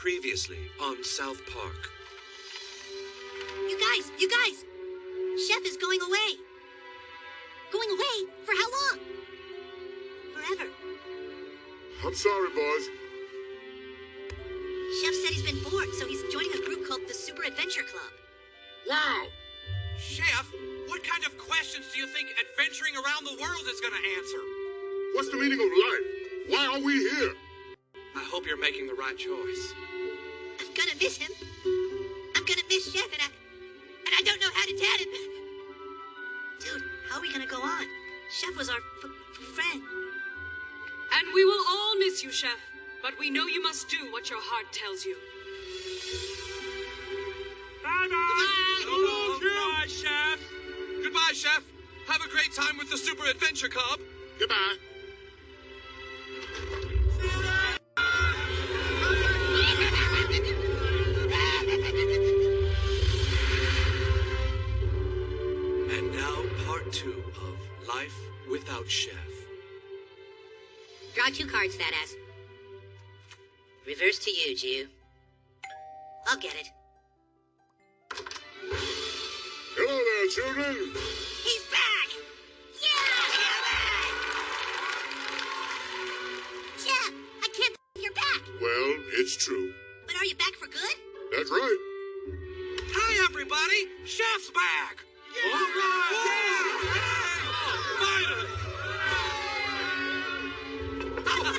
Previously on South Park. You guys! Chef is going away! Going away? For how long? Forever. I'm sorry, boys. Chef said he's been bored, so he's joining a group called the Super Adventure Club. Wow! Chef, what kind of questions do you think adventuring around the world is going to answer? What's the meaning of life? Why are we here? I hope you're making the right choice. I'm gonna miss him. I'm gonna miss Chef, and I don't know how to tell him. Dude, how are we gonna go on? Chef was our friend. And we will all miss you, Chef. But we know you must do what your heart tells you. Goodbye, Chef. Goodbye, Chef. Have a great time with the Super Adventure Club. Goodbye. And now, part 2 of Life Without Chef. Draw 2 cards, fat ass. Reverse to you, Jew. I'll get it. Hello there, children. He's back! Yeah! Chef, I can't believe you're back. Well, it's true. But are you back for good? That's right. Hi, everybody. Chef's back. All right. Finally.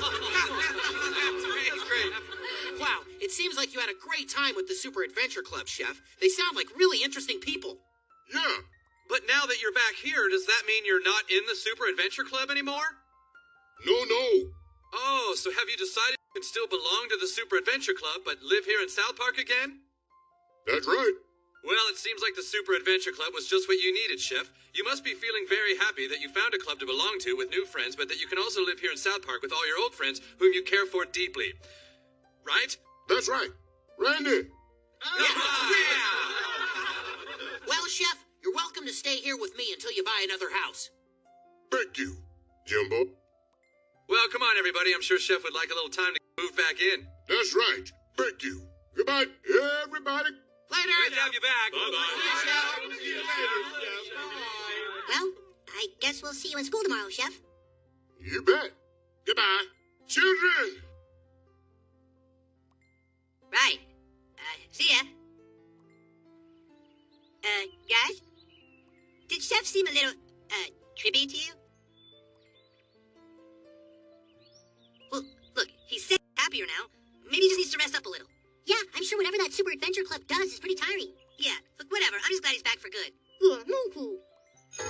That's great. Wow, it seems like you had a great time with the Super Adventure Club, Chef. They sound like really interesting people. Yeah. But now that you're back here, does that mean you're not in the Super Adventure Club anymore? No. Oh, so have you decided you can still belong to the Super Adventure Club, but live here in South Park again? That's right. Well, it seems like the Super Adventure Club was just what you needed, Chef. You must be feeling very happy that you found a club to belong to with new friends, but that you can also live here in South Park with all your old friends whom you care for deeply. Right? That's right. Randy. Well, Chef, you're welcome to stay here with me until you buy another house. Thank you, Jimbo. Well, come on, everybody. I'm sure Chef would like a little time to move back in. That's right. Thank you. Goodbye, everybody. Later. Great to have you back. Well, I guess we'll see you in school tomorrow, Chef. You bet. Goodbye, children. Right. See ya. Guys? Did Chef seem a little, trippy to you? Well, look, he's sick, happier now. Maybe he just needs to rest up a little. Yeah, I'm sure whatever that Super Adventure Club does is pretty tiring. Yeah, look, whatever. I'm just glad he's back for good. Yeah, me too. It's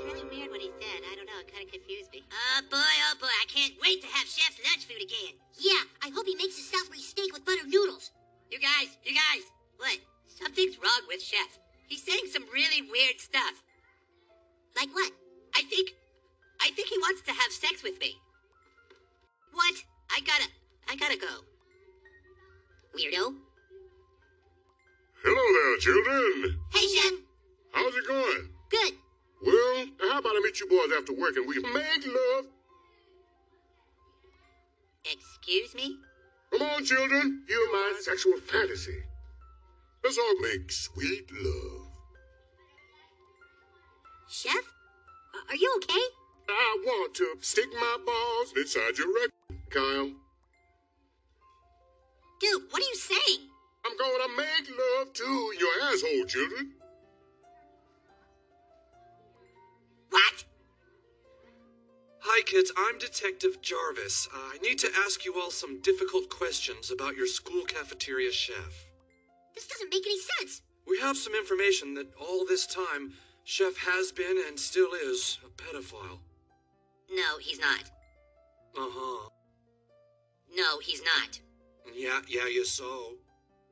really weird what he said. I don't know, it kind of confused me. Oh boy, I can't wait to have Chef's lunch food again. Yeah, I hope he makes a Salisbury steak with buttered noodles. You guys. What? Something's wrong with Chef. He's saying some really weird stuff. Like what? I think he wants to have sex with me. What? I gotta go. Weirdo. Hello there, children. Hey, Chef. How's it going? Good. Well, how about I meet you boys after work and we make love? Excuse me? Come on, children. Hear my sexual fantasy. Let's all make sweet love. Chef? Are you okay? I want to stick my balls inside your rectum, Kyle. Dude, what are you saying? I'm gonna make love to your asshole, children. What? Hi, kids. I'm Detective Jarvis. I need to ask you all some difficult questions about your school cafeteria chef. This doesn't make any sense. We have some information that all this time, Chef has been and still is a pedophile. No, he's not. Uh-huh. No, he's not. Yeah, you so.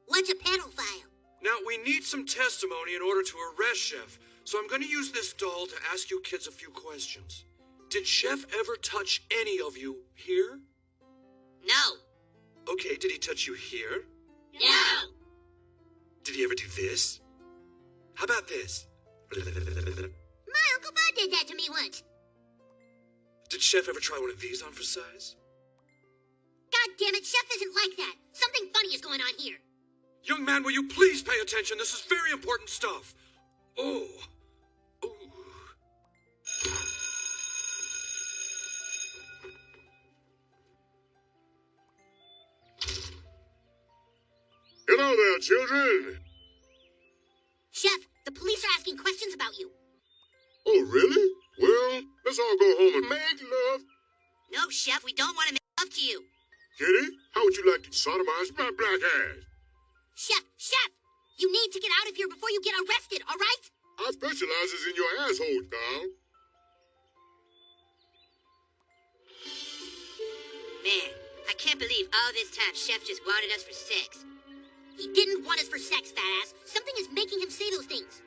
What's a pedophile? Now, we need some testimony in order to arrest Chef, so I'm going to use this doll to ask you kids a few questions. Did Chef ever touch any of you here? No. Okay, did he touch you here? No. Did he ever do this? How about this? My Uncle Bob did that to me once. Did Chef ever try one of these on for size? God damn it, Chef isn't like that. Something funny is going on here. Young man, will you please pay attention? This is very important stuff. Oh. Ooh. Hello there, children. Chef, the police are asking questions about you. Oh, really? Well, let's all go home and make love. No, Chef, we don't want to make love to you. Kitty, how would you like to sodomize my black ass? Chef, you need to get out of here before you get arrested, all right? I specializes in your asshole, Carl. Man, I can't believe all this time Chef just wanted us for sex. He didn't want us for sex, fat ass. Something is making him say those things.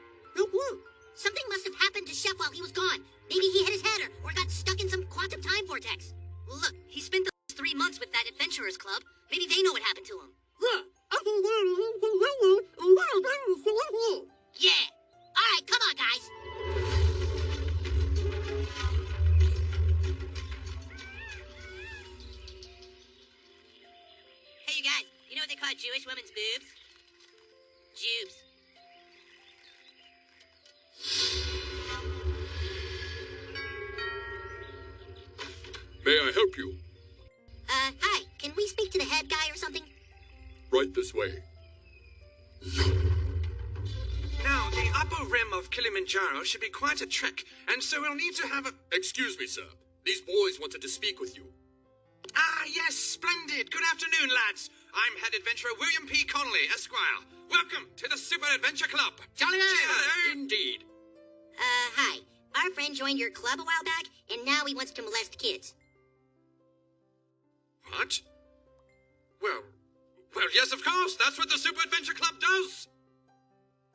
Something must have happened to Chef while he was gone. Maybe he hit his head or got stuck in some quantum time vortex. Look, he spent the last 3 months with that adventurers club. Maybe they know what happened to him. Yeah. All right, come on, guys. Hey, you guys. You know what they call Jewish women's boobs? Jubes. May I help you? Hi. Can we speak to the head guy or something? Right this way. Now, the upper rim of Kilimanjaro should be quite a trek, and so we'll need to have a... Excuse me, sir. These boys wanted to speak with you. Ah, yes, splendid. Good afternoon, lads. I'm head adventurer William P. Connolly, Esquire. Welcome to the Super Adventure Club. Jolly Cheerio. indeed. Hi. Our friend joined your club a while back, and now he wants to molest kids. What? Well, yes, of course. That's what the Super Adventure Club does.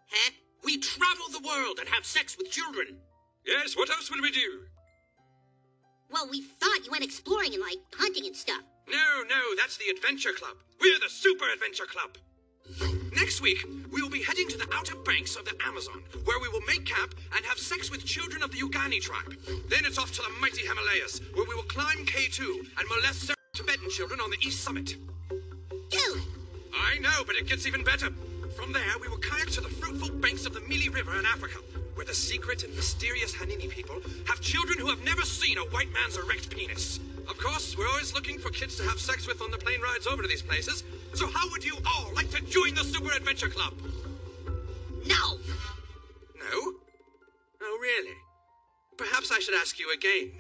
Huh? We travel the world and have sex with children. Yes, what else would we do? Well, we thought you went exploring and, like, hunting and stuff. No, that's the Adventure Club. We're the Super Adventure Club. Next week, we will be heading to the outer banks of the Amazon, where we will make camp and have sex with children of the Ugani tribe. Then it's off to the mighty Himalayas, where we will climb K2 and molest several Tibetan children on the east summit. Dude! I know, but it gets even better. From there, we will kayak to the fruitful banks of the Mili River in Africa, where the secret and mysterious Hanini people have children who have never seen a white man's erect penis. Of course, we're always looking for kids to have sex with on the plane rides over to these places. So how would you all like to join the Super Adventure Club? No! No? Oh, really? Perhaps I should ask you again.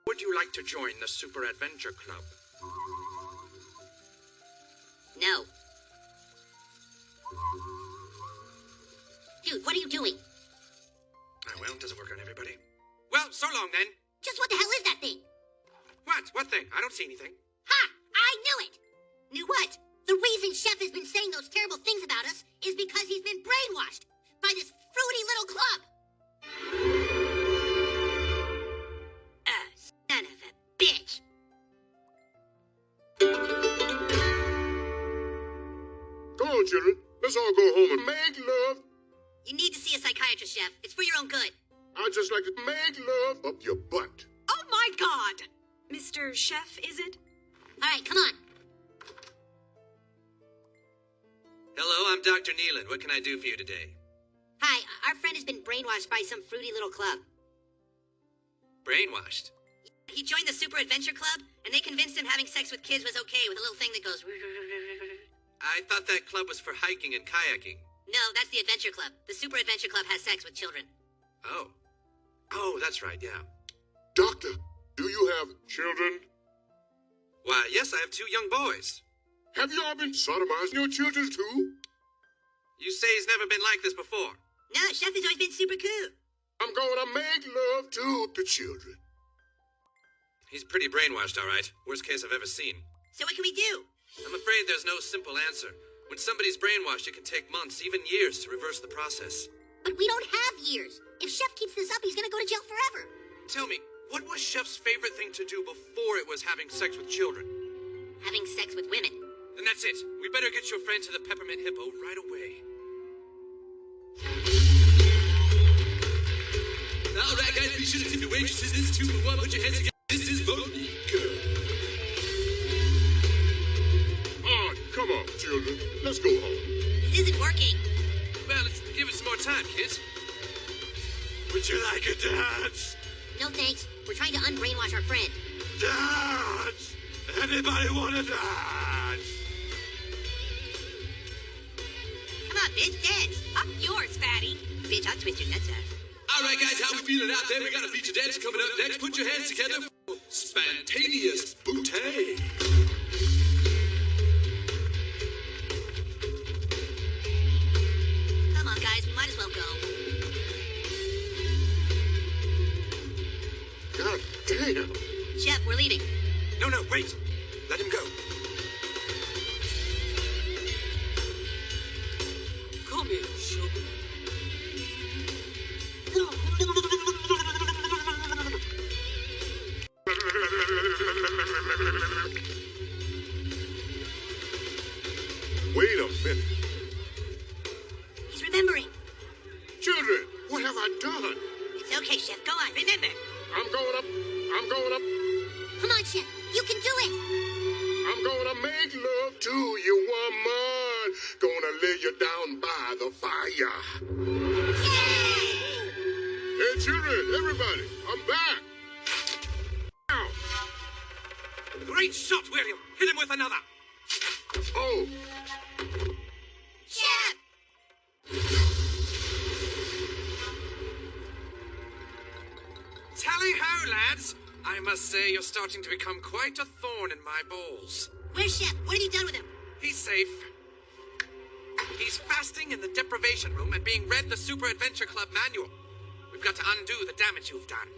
Would you like to join the Super Adventure Club? No. Dude, what are you doing? Oh, well, it doesn't work on everybody. Well, so long then. Just what the hell is that thing? What? What thing? I don't see anything. Ha! I knew it! Knew what? The reason Chef has been saying those terrible things about us is because he's been brainwashed by this fruity little club. Son of a bitch. Come on, children. Let's all go home and make love. You need to see a psychiatrist, Chef. It's for your own good. I'd just like to make love up your butt. Oh my God! Mr. Chef, is it? All right, come on. Hello, I'm Dr. Nealon. What can I do for you today? Hi, our friend has been brainwashed by some fruity little club. Brainwashed? He joined the Super Adventure Club, and they convinced him having sex with kids was okay with a little thing that goes... I thought that club was for hiking and kayaking. No, that's the Adventure Club. The Super Adventure Club has sex with children. Oh, that's right, yeah. Doctor, do you have children? Why, yes, I have 2 young boys. Have you all been sodomizing your children too? You say he's never been like this before. No, Chef has always been super cool. I'm going to make love to the children. He's pretty brainwashed, all right. Worst case I've ever seen. So what can we do? I'm afraid there's no simple answer. When somebody's brainwashed, it can take months, even years, to reverse the process. But we don't have years. If Chef keeps this up, he's gonna go to jail forever. Tell me, what was Chef's favorite thing to do before it was having sex with children? Having sex with women. Then that's it. We better get your friend to the Peppermint Hippo right away. All right, guys, be sure to tip your waitresses. This is 2 for 1. Put your hands together. This is Monique. Let's go home. This isn't working. Well, let's give it some more time, kids. Would you like a dance? No thanks. We're trying to unbrainwash our friend. Dance! Anybody want to dance? Come on, bitch, dance. Up yours, fatty. Bitch, I'll twist your nuts out. All right, guys, how we feeling out there? We got a feature dance coming up next. Put your hands together for Spontaneous Booty. Come on, guys, we might as well go. God damn. Chef, we're leaving. No, wait. Let him go. Come here, sugar. Wait a minute. He's remembering. Children, what have I done? It's okay, Chef. Go on, remember. I'm going up. I'm going up. Come on, Chef. You can do it. I'm gonna make love to you, woman. Gonna lay you down by the fire. Hey, children, everybody, I'm back. Ow. Great shot, William. Hit him with another. Oh, Chef! Tally-ho, lads. I must say you're starting to become quite a thorn in my balls. Where's Chef? What have you done with him? He's safe. He's fasting in the deprivation room and being read the Super Adventure Club manual. We've got to undo the damage you've done.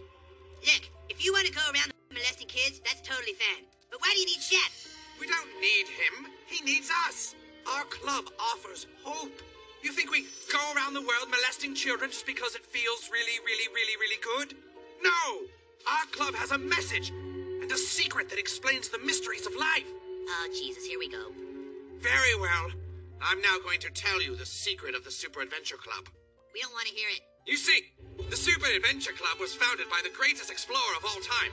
Look, if you want to go around molesting kids, that's totally fine. But why do you need Chef? We don't need him. He needs us. Our club offers hope. You think we go around the world molesting children just because it feels really, really, really, really good? No! Our club has a message and a secret that explains the mysteries of life. Oh, Jesus, here we go. Very well. I'm now going to tell you the secret of the Super Adventure Club. We don't want to hear it. You see, the Super Adventure Club was founded by the greatest explorer of all time,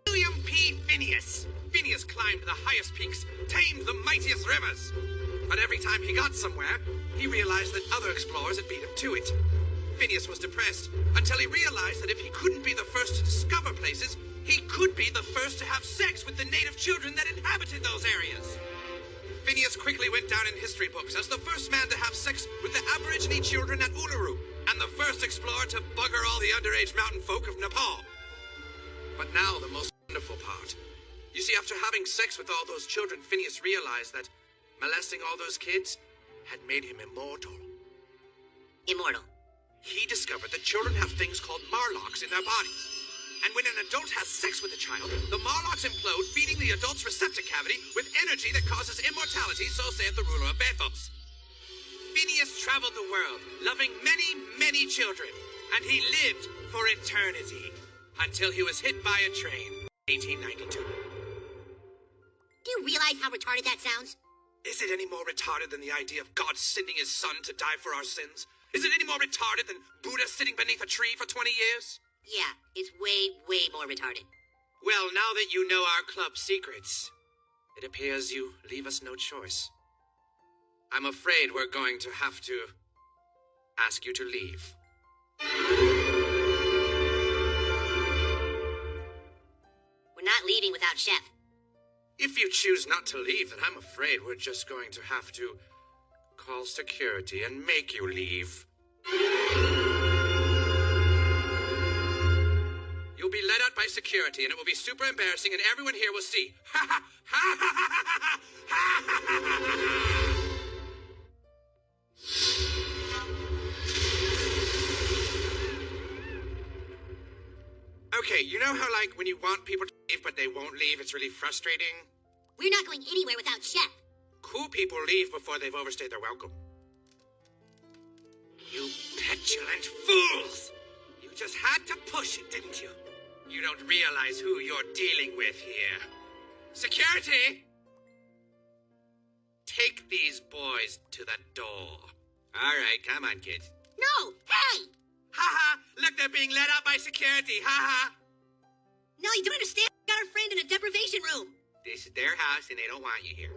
William P. Phineas. Phineas climbed the highest peaks, tamed the mightiest rivers. But every time he got somewhere, he realized that other explorers had beat him to it. Phineas was depressed until he realized that if he couldn't be the first to discover places, he could be the first to have sex with the native children that inhabited those areas. Phineas quickly went down in history books as the first man to have sex with the Aborigine children at Uluru, and the first explorer to bugger all the underage mountain folk of Nepal. But now the most wonderful part. You see, after having sex with all those children, Phineas realized that molesting all those kids had made him immortal. Immortal. He discovered that children have things called marlocks in their bodies. And when an adult has sex with a child, the marlocks implode, feeding the adult's receptor cavity with energy that causes immortality, so saith the ruler of Bethos. Phineas traveled the world, loving many, many children, and he lived for eternity until he was hit by a train in 1892. Do you realize how retarded that sounds? Is it any more retarded than the idea of God sending his son to die for our sins? Is it any more retarded than Buddha sitting beneath a tree for 20 years? Yeah, it's way, way more retarded. Well, now that you know our club secrets, it appears you leave us no choice. I'm afraid we're going to have to ask you to leave. We're not leaving without Chef. If you choose not to leave, then I'm afraid we're just going to have to call security and make you leave. You'll be let out by security, and it will be super embarrassing, and everyone here will see. Ha ha ha ha ha ha. Okay, you know how, like, when you want people to leave but they won't leave, it's really frustrating? We're not going anywhere without Chef. Cool people leave before they've overstayed their welcome. You petulant fools! You just had to push it, didn't you? You don't realize who you're dealing with here. Security! Take these boys to the door. All right, come on, kids. No! Hey! Ha-ha! Look, they're being let out by security. Ha-ha! No, you don't understand. We got our friend in a deprivation room. This is their house, and they don't want you here.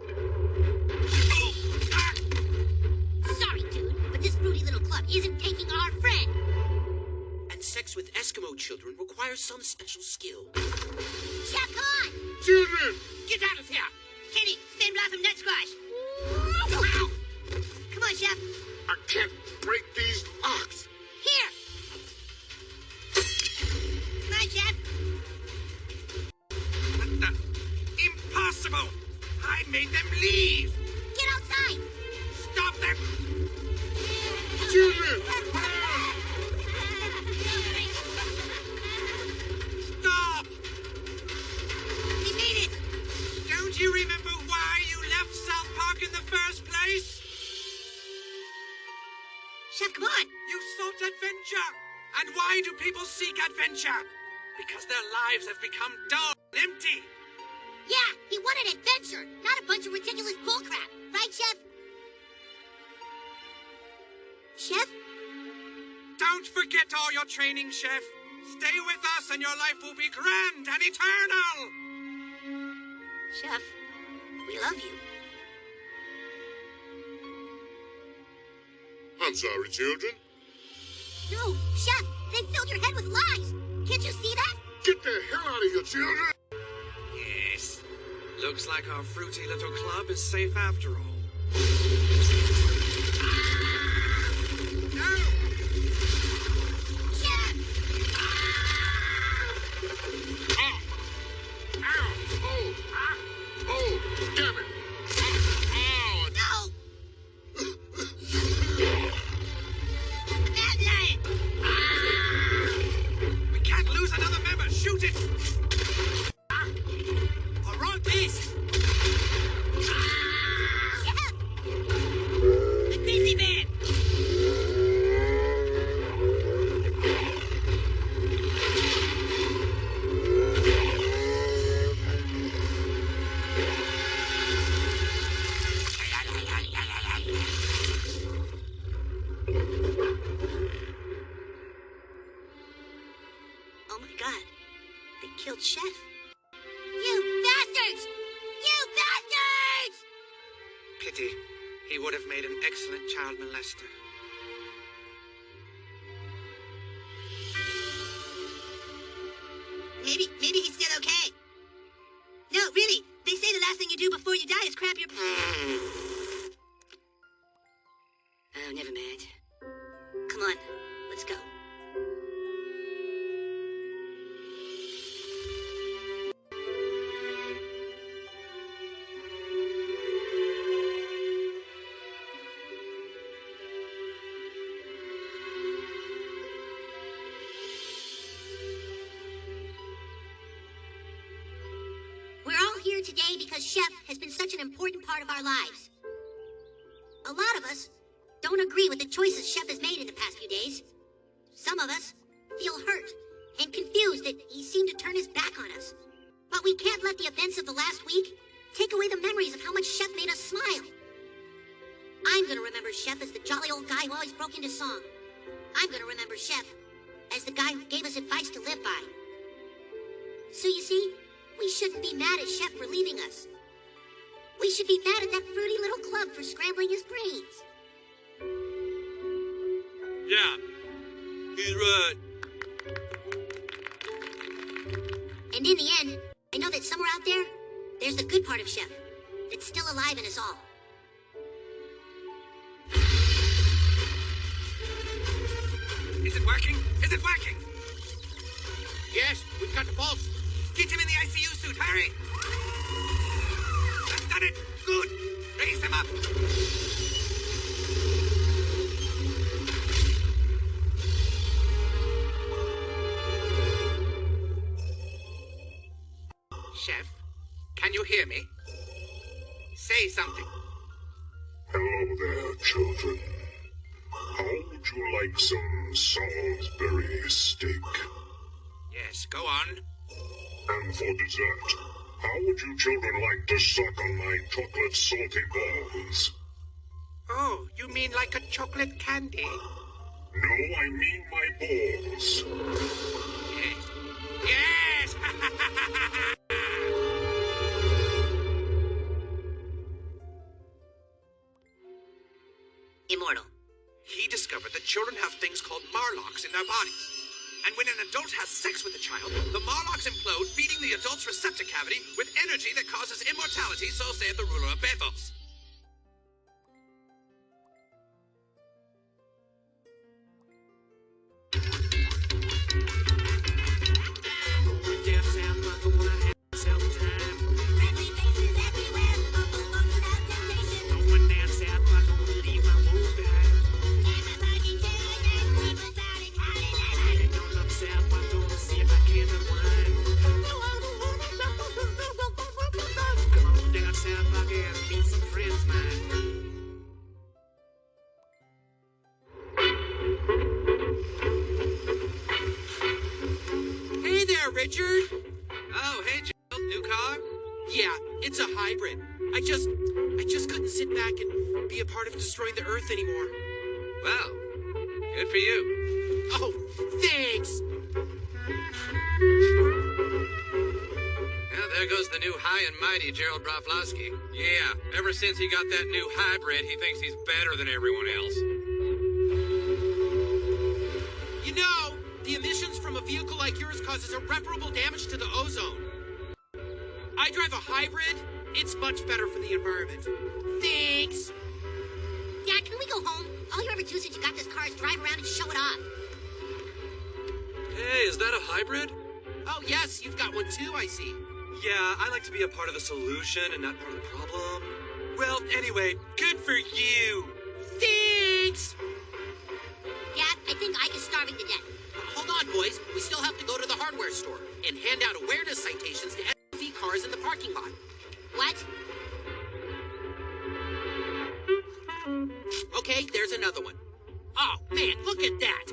sex with Eskimo children requires some special skill. Chef, come on! Children! Get out of here! Kenny, spin blossom nut squash! Come on, Chef. I can't break these locks. Here! Come on, Chef. Impossible! I made them leave! Get outside! Stop them! Children! Stop! We made it! Don't you remember why you left South Park in the first place? Chef, come on! You sought adventure! And why do people seek adventure? Because their lives have become dull and empty! Yeah, he wanted adventure, not a bunch of ridiculous bullcrap. Right, Chef? Chef? Don't forget all your training, Chef. Stay with us and your life will be grand and eternal! Chef, we love you. I'm sorry, children. No, Chef, they filled your head with lies. Can't you see that? Get the hell out of here, children! Yes. Looks like our fruity little club is safe after all. No! Chef! Ah! Ow! Oh! Ah! Oh! Damn it! Oh! No! Bad lion! We can't lose another member! Shoot it! A wrong piece! Chef! The grizzly man! Oh my God. They killed Chef. You bastards! You bastards! Pity. He would have made an excellent child molester. Maybe he's still okay. No, really. They say the last thing you do before you die is crap your... Oh, never mind. Come on, let's go. We're all here today because Chef has been such an important part of our lives. A lot of us don't agree with the choices Chef has made in the past few days. Some of us feel hurt and confused that he seemed to turn his back on us. But we can't let the events of the last week take away the memories of how much Chef made us smile. I'm gonna remember Chef as the jolly old guy who always broke into song. I'm gonna remember Chef as the guy who gave us advice to live by. So you see, we shouldn't be mad at Chef for leaving us. We should be mad at that fruity little club for scrambling his brains. Yeah, he's right. And in the end, I know that somewhere out there, there's the good part of Chef that's still alive in us all. Is it working? Is it working? Yes, we've got the pulse. Get him in the ICU suit, hurry! That's done it! Good! Raise him up! Chef, can you hear me? Say something. Hello there, children. How would you like some Salisbury steak? Yes, go on. And for dessert, how would you children like to suck on my chocolate salty balls? Oh, you mean like a chocolate candy? No, I mean my balls. Yes. Yes! Immortal. He discovered that children have things called marlocks in their bodies. And when an adult has sex with a child, the Morlocks implode, feeding the adult's receptor cavity with energy that causes immortality, so saith the ruler of Bethos. Richard? Oh, hey, Gerald. New car? Yeah, it's a hybrid. I just couldn't sit back and be a part of destroying the Earth anymore. Wow. Good for you. Oh, thanks! Well, there goes the new high and mighty Gerald Broflovsky. Yeah, ever since he got that new hybrid, he thinks he's better than everyone else. You know, the emissions from a vehicle like yours causes irreparable damage to the ozone. I drive a hybrid. It's much better for the environment. Thanks. Dad, can we go home? All you ever do since you got this car is drive around and show it off. Hey, is that a hybrid? Oh, yes, you've got one too, I see. Yeah, I like to be a part of the solution and not part of the problem. Well, anyway, good for you. Thanks! Dad, I think Ike is starving to death. Hold on, boys. We still have to go to the hardware store and hand out awareness citations to SUV cars in the parking lot. What? Okay, there's another one. Oh, man, look at that.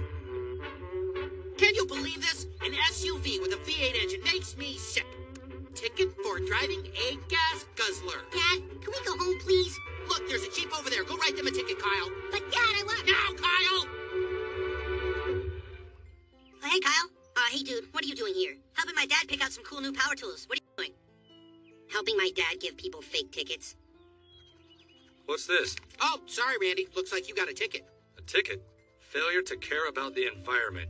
Can you believe this? An SUV with a V8 engine makes me sick. Ticket for driving a gas guzzler. Dad, can we go home, please? Look, there's a Jeep over there. Go write them a ticket, Kyle. But, Dad, I want... Now, Kyle! Hey, Kyle. Hey, dude, what are you doing here? Helping my dad pick out some cool new power tools. What are you doing? Helping my dad give people fake tickets. What's this? Oh, sorry, Randy. Looks like you got a ticket. A ticket? Failure to care about the environment.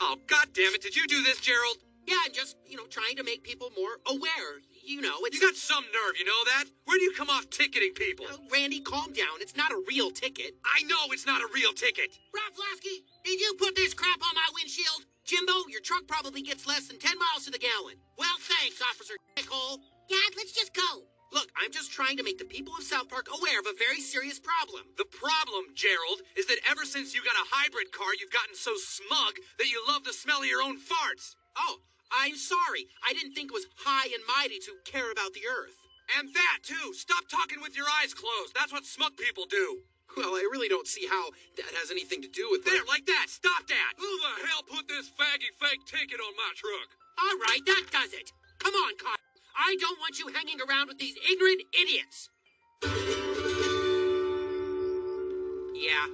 Oh, God damn it. Did you do this, Gerald? Yeah, I'm just, trying to make people more aware. It's... You got some nerve, you know that? Where do you come off ticketing people? Randy, calm down. It's not a real ticket. I know it's not a real ticket. Broflovsky, did you put this crap on my windshield? Jimbo, your truck probably gets less than 10 miles to the gallon. Well, thanks, Officer Dickhole. Dad, let's just go. Look, I'm just trying to make the people of South Park aware of a very serious problem. The problem, Gerald, is that ever since you got a hybrid car, you've gotten so smug that you love the smell of your own farts. Oh, I'm sorry. I didn't think it was high and mighty to care about the Earth. And that, too. Stop talking with your eyes closed. That's what smug people do. Well, I really don't see how that has anything to do with There, like that. Stop that. Who the hell put this faggy fake ticket on my truck? All right, that does it. Come on, Kyle. I don't want you hanging around with these ignorant idiots. Yeah,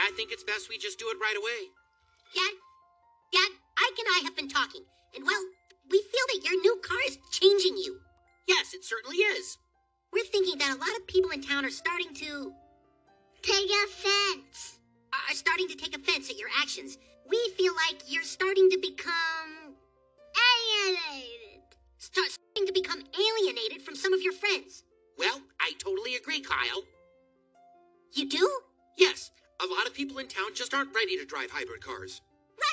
I think it's best we just do it right away. Dad, Ike and I have been talking, and well, we feel that your new car is changing you. Yes, it certainly is. We're thinking that a lot of people in town are starting to take offense. Are starting to take offense at your actions. We feel like you're starting to become alienated. Starting to become alienated from some of your friends. Well, I totally agree, Kyle. You do? Yes, a lot of people in town just aren't ready to drive hybrid cars.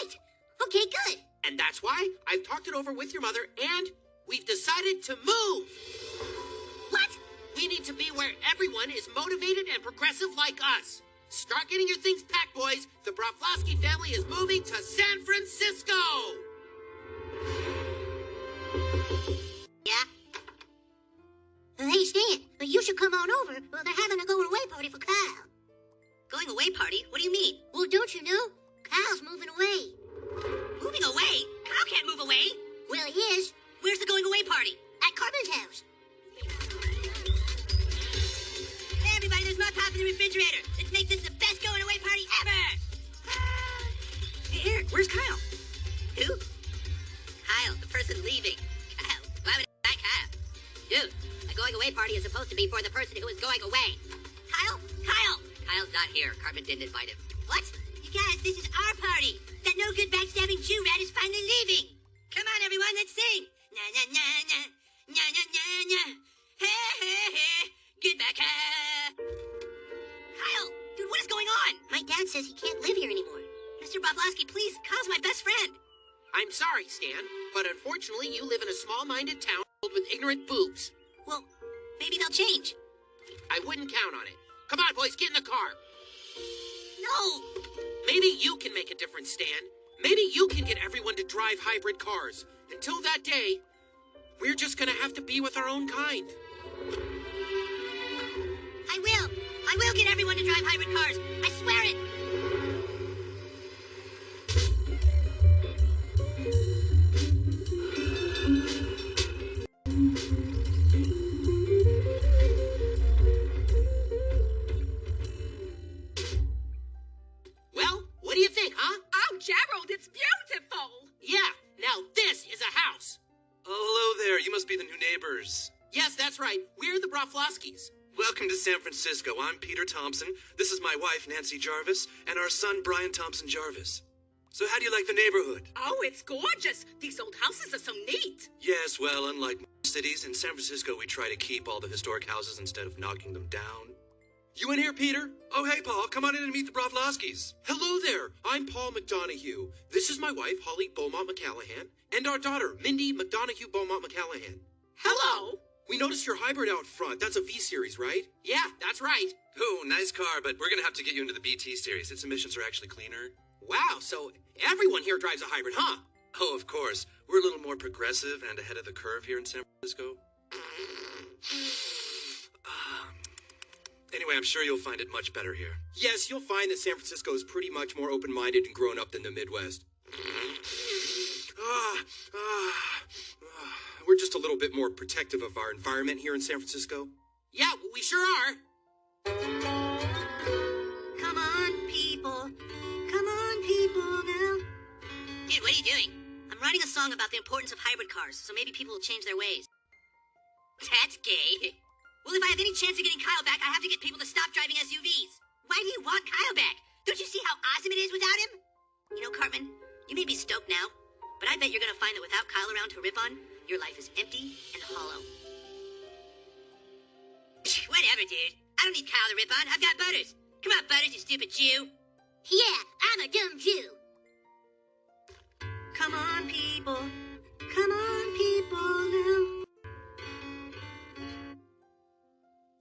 Right. Okay, good. And that's why I've talked it over with your mother, and we've decided to move. What? We need to be where everyone is motivated and progressive like us. Start getting your things packed, boys. The Broflovsky family is moving to San Francisco. Yeah? Hey, Stan, you should come on over. Well, they're having a going-away party for Kyle. Going-away party? What do you mean? Well, don't you know? Kyle's moving away. Moving away? Kyle can't move away. Well, he is. Where's the going-away party? At Carmen's house. Hey, everybody, there's more pop in the refrigerator. Let's make this the best going-away party ever. Hey, Eric, where's Kyle? Who? Kyle, the person leaving. Kyle? Why would I like Kyle? Dude, a going-away party is supposed to be for the person who is going away. Kyle? Kyle! Kyle's not here. Carmen didn't invite him. What? You guys, this is our party. Then That no-good backstabbing Jew rat is finally leaving. Come on, everyone, let's sing. Na na na na, na na na na. Hey, hey, hey, goodbye, Kyle, dude, what is going on? My dad says he can't live here anymore. Mr. Broflovsky, please, Kyle's my best friend. I'm sorry, Stan, but unfortunately you live in a small-minded town filled with ignorant boobs. Well, maybe they'll change. I wouldn't count on it. Come on, boys, get in the car. No. Maybe you can make a difference, Stan. Maybe you can get everyone to drive hybrid cars. Until that day, we're just gonna have to be with our own kind. I will get everyone to drive hybrid cars. I swear it. Well, what do you think, huh? Oh, Gerald, it's beautiful. Yeah, now this is a house. Oh, hello there. You must be the new neighbors. Yes, that's right. We're the Broflovskys. Welcome to San Francisco. I'm Peter Thompson. This is my wife, Nancy Jarvis, and our son, Brian Thompson Jarvis. So how do you like the neighborhood? Oh, it's gorgeous. These old houses are so neat. Yes, well, unlike most cities, in San Francisco we try to keep all the historic houses instead of knocking them down. You in here, Peter? Oh, hey, Paul. Come on in and meet the Broflovskys. Hello there. I'm Paul McDonough. This is my wife, Holly Beaumont McCallahan, and our daughter, Mindy McDonough Beaumont McCallahan. Hello. We noticed your hybrid out front. That's a V-Series, right? Yeah, that's right. Oh, nice car, but we're going to have to get you into the BT series. Its emissions are actually cleaner. Wow, so everyone here drives a hybrid, huh? Oh, of course. We're a little more progressive and ahead of the curve here in San Francisco. Anyway, I'm sure you'll find it much better here. Yes, you'll find that San Francisco is pretty much more open-minded and grown up than the Midwest. We're just a little bit more protective of our environment here in San Francisco. Yeah, we sure are. Come on, people. Come on, people, now. Dude, what are you doing? I'm writing a song about the importance of hybrid cars, so maybe people will change their ways. That's gay. Well, if I have any chance of getting Kyle back, I have to get people to stop driving SUVs. Why do you want Kyle back? Don't you see how awesome it is without him? You know, Cartman, you may be stoked now, but I bet you're going to find that without Kyle around to rip on, your life is empty and hollow. Whatever, dude. I don't need Kyle to rip on. I've got Butters. Come on, Butters, you stupid Jew. Yeah, I'm a dumb Jew. Come on, people. Come on, people, now.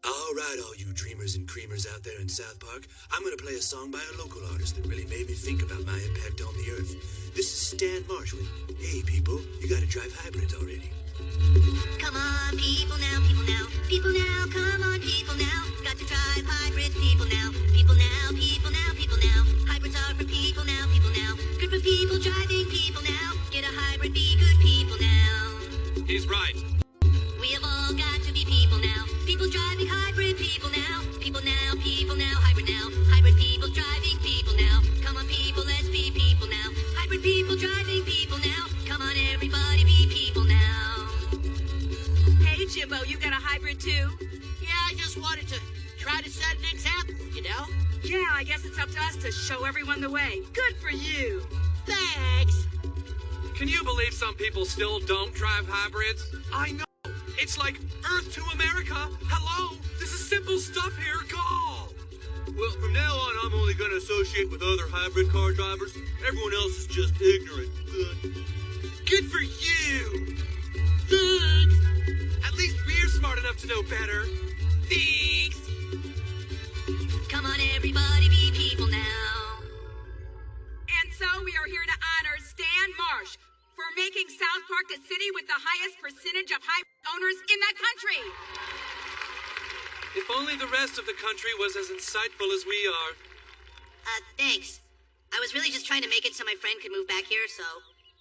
All right, all you dreamers and creamers out there in South Park, I'm going to play a song by a local artist that really made me think about my impact on the earth. This is Stan Marsh with, Hey People, you got to drive hybrids already. Come on, people now, people now. People now, come on, people now. Got to drive hybrids, people now. People now, people now, people now. Hybrids are for people now, people now. Good for people, driving people now. Get a hybrid, be good people now. He's right. We have all got to be people now. People driving hybrid people now. People now, hybrid now. Hybrid people driving people now. Come on, people, let's be people now. Hybrid people driving people now. Come on, everybody, be people now. Hey, Jimbo, you got a hybrid too? Yeah, I just wanted to try to set an example, you know? Yeah, I guess it's up to us to show everyone the way. Good for you. Thanks. Can you believe some people still don't drive hybrids? I know. It's like Earth to America. Hello. This is simple stuff here. Go. Well, from now on, I'm only going to associate with other hybrid car drivers. Everyone else is just ignorant. Good for you. Thanks. At least we're smart enough to know better. Thanks. Come on, everybody, be people now. And so we are here to honor Stan Marsh for making South Park the city with the highest percentage of hybrid owners in the country. If only the rest of the country was as insightful as we are. Thanks. I was really just trying to make it so my friend could move back here, so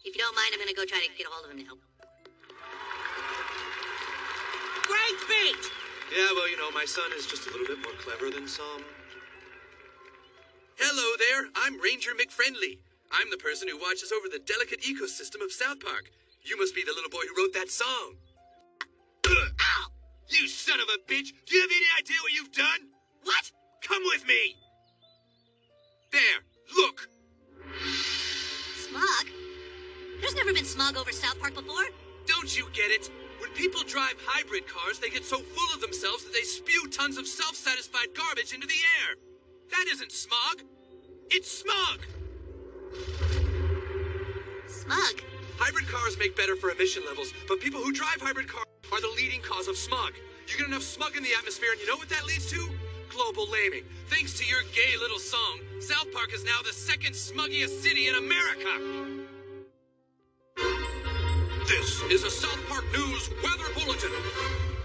if you don't mind, I'm gonna go try to get a hold of him now. Great speech! Yeah, well, you know, my son is just a little bit more clever than some. Hello there, I'm Ranger McFriendly. I'm the person who watches over the delicate ecosystem of South Park. You must be the little boy who wrote that song. Ow! You son of a bitch! Do you have any idea what you've done? What? Come with me! There, look! Smog? There's never been smog over South Park before. Don't you get it? When people drive hybrid cars, they get so full of themselves that they spew tons of self-satisfied garbage into the air. That isn't smog. It's smog. Smog? Hybrid cars make better for emission levels, but people who drive hybrid cars are the leading cause of smog. You get enough smog in the atmosphere, and you know what that leads to? Global laming. Thanks to your gay little song, South Park is now the second smuggiest city in America. This is a South Park News Weather Bulletin.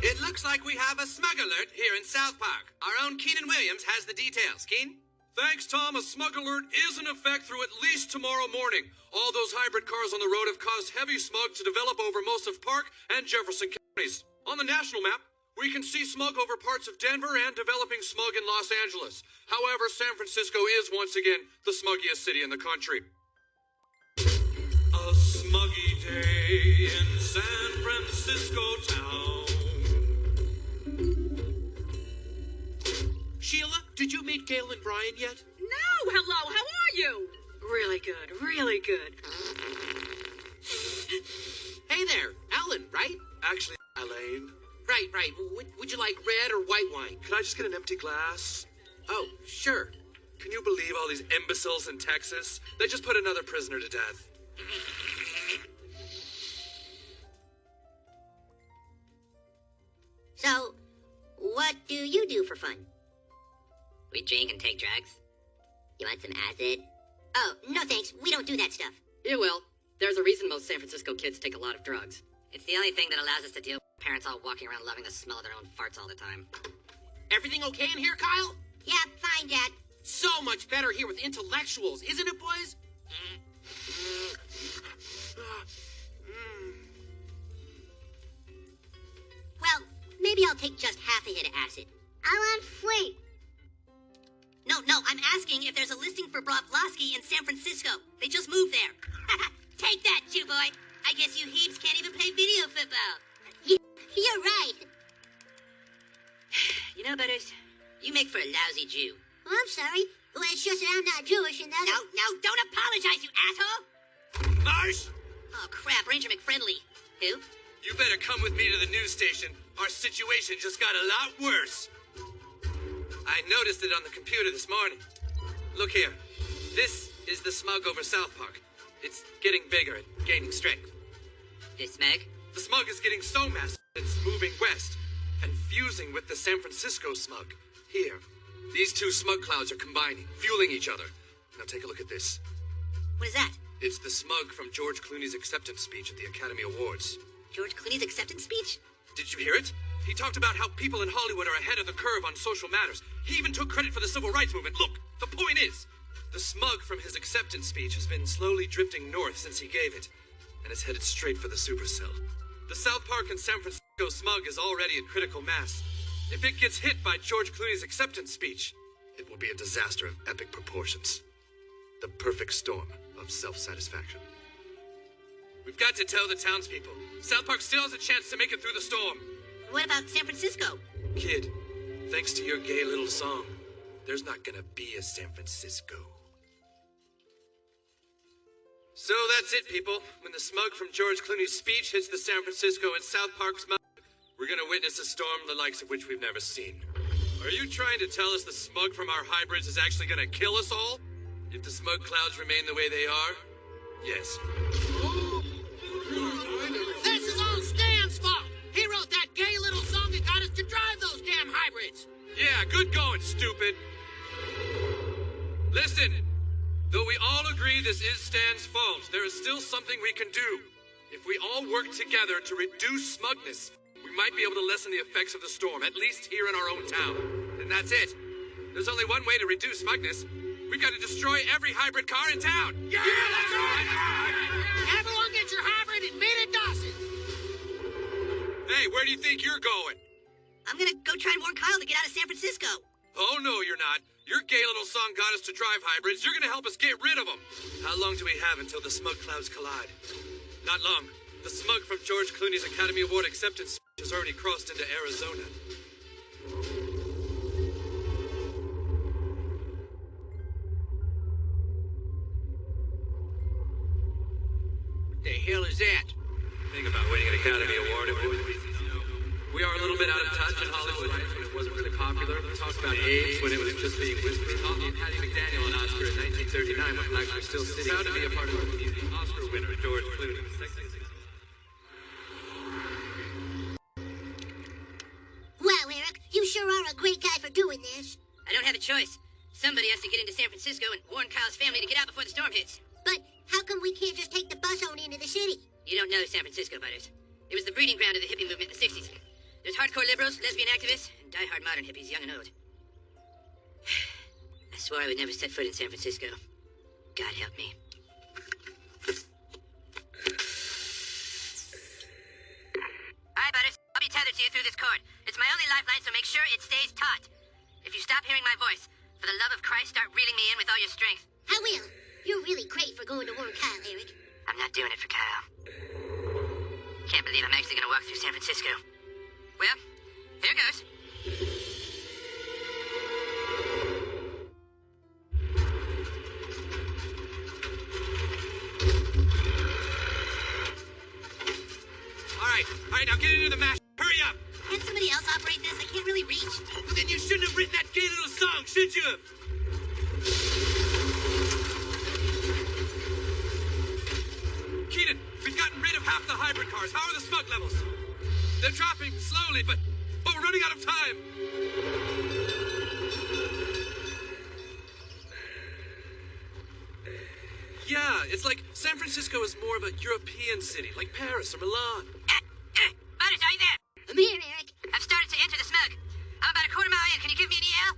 It looks like we have a smug alert here in South Park. Our own Keenan Williams has the details. Keen? Thanks, Tom. A smug alert is in effect through at least tomorrow morning. All those hybrid cars on the road have caused heavy smog to develop over most of Park and Jefferson counties. On the national map, we can see smog over parts of Denver and developing smog in Los Angeles. However, San Francisco is once again the smuggiest city in the country. A smuggy day in San Francisco town. Sheila, did you meet Gail and Brian yet? No, hello, how are you? Really good, really good. Hey there, Ellen, right? Actually, Elaine, Right. Would you like red or white wine? could I just get an empty glass? Oh, sure. Can you believe all these imbeciles in Texas? They just put another prisoner to death. So, what do you do for fun? We drink and take drugs. You want some acid? Oh, no thanks. We don't do that stuff. You will. There's a reason most San Francisco kids take a lot of drugs. It's the only thing that allows us to deal with parents all walking around loving the smell of their own farts all the time. Everything okay in here, Kyle? Yeah, fine, Dad. So much better here with intellectuals, isn't it, boys? Well, maybe I'll take just half a hit of acid. I want free. No, I'm asking if there's a listing for Broflovsky in San Francisco. They just moved there. Take that, Jew boy. I guess you heaps can't even play video football. You're right. You know, Butters, you make for a lousy Jew. Oh, I'm sorry. Well, it's just that I'm not Jewish and that... No, don't apologize, you asshole! Nice! Oh, crap, Ranger McFriendly. Who? You better come with me to the news station. Our situation just got a lot worse. I noticed it on the computer this morning. Look here. This is the smog over South Park. It's getting bigger and gaining strength. The smeg? The smog is getting so massive it's moving west and fusing with the San Francisco smog. Here. These two smug clouds are combining, fueling each other. Now take a look at this. What is that? It's the smug from George Clooney's acceptance speech at the Academy Awards. George Clooney's acceptance speech? Did you hear it? He talked about how people in Hollywood are ahead of the curve on social matters. He even took credit for the civil rights movement. Look, the point is, the smug from his acceptance speech has been slowly drifting north since he gave it, and it's headed straight for the supercell. The South Park and San Francisco smug is already at critical mass. If it gets hit by George Clooney's acceptance speech, it will be a disaster of epic proportions. The perfect storm of self-satisfaction. We've got to tell the townspeople. South Park still has a chance to make it through the storm. What about San Francisco? Kid, thanks to your gay little song, there's not gonna be a San Francisco. So that's it, people. When the smug from George Clooney's speech hits the San Francisco and South Park smug, we're gonna witness a storm the likes of which we've never seen. Are you trying to tell us the smug from our hybrids is actually gonna kill us all? If the smug clouds remain the way they are? Yes. This is all Stan's fault. He wrote that gay little song that got us to drive those damn hybrids. Yeah, good going, stupid. Listen, though we all agree this is Stan's fault, there is still something we can do. If we all work together to reduce smugness, we might be able to lessen the effects of the storm, at least here in our own town. And that's it. There's only one way to reduce smugness. We've got to destroy every hybrid car in town. Yeah, that's right. Everyone get your hybrid and meet at Dawson. Hey, where do you think you're going? I'm gonna go try and warn Kyle to get out of San Francisco. Oh, no, you're not. Your gay little song got us to drive hybrids. You're gonna help us get rid of them. How long do we have until the smug clouds collide? Not long. The smug from George Clooney's Academy Award acceptance speech has already crossed into Arizona. about AIDS when it was just being whispered. Hattie McDaniel and Oscar in 1939 when blacks were still sitting. Proud to be a part of the community. Oscar winner George Clooney. Wow, Eric, you sure are a great guy for doing this. I don't have a choice. Somebody has to get into San Francisco and warn Kyle's family to get out before the storm hits. But how come we can't just take the bus on into the city? You don't know San Francisco, Butters. It was the breeding ground of the hippie movement in the 60s. There's hardcore liberals, lesbian activists, and die-hard modern hippies, young and old. I swore I would never set foot in San Francisco. God help me. Alright, Butters. I'll be tethered to you through this cord. It's my only lifeline, so make sure it stays taut. If you stop hearing my voice, for the love of Christ, start reeling me in with all your strength. I will. You're really great for going to warn Kyle, Eric. I'm not doing it for Kyle. Can't believe I'm actually gonna walk through San Francisco. Well, here goes. All right, now get into the mash. Hurry up. Can't somebody else operate this? I can't really reach. Well, then you shouldn't have written that gay little song, should you have? Keenan, we've gotten rid of half the hybrid cars. How are the smug levels? They're dropping slowly, but we're running out of time. Yeah, it's like San Francisco is more of a European city, like Paris or Milan. Butters, are you there? I'm here, Eric. I've started to enter the smug. I'm about a quarter mile in. Can you give me an EL?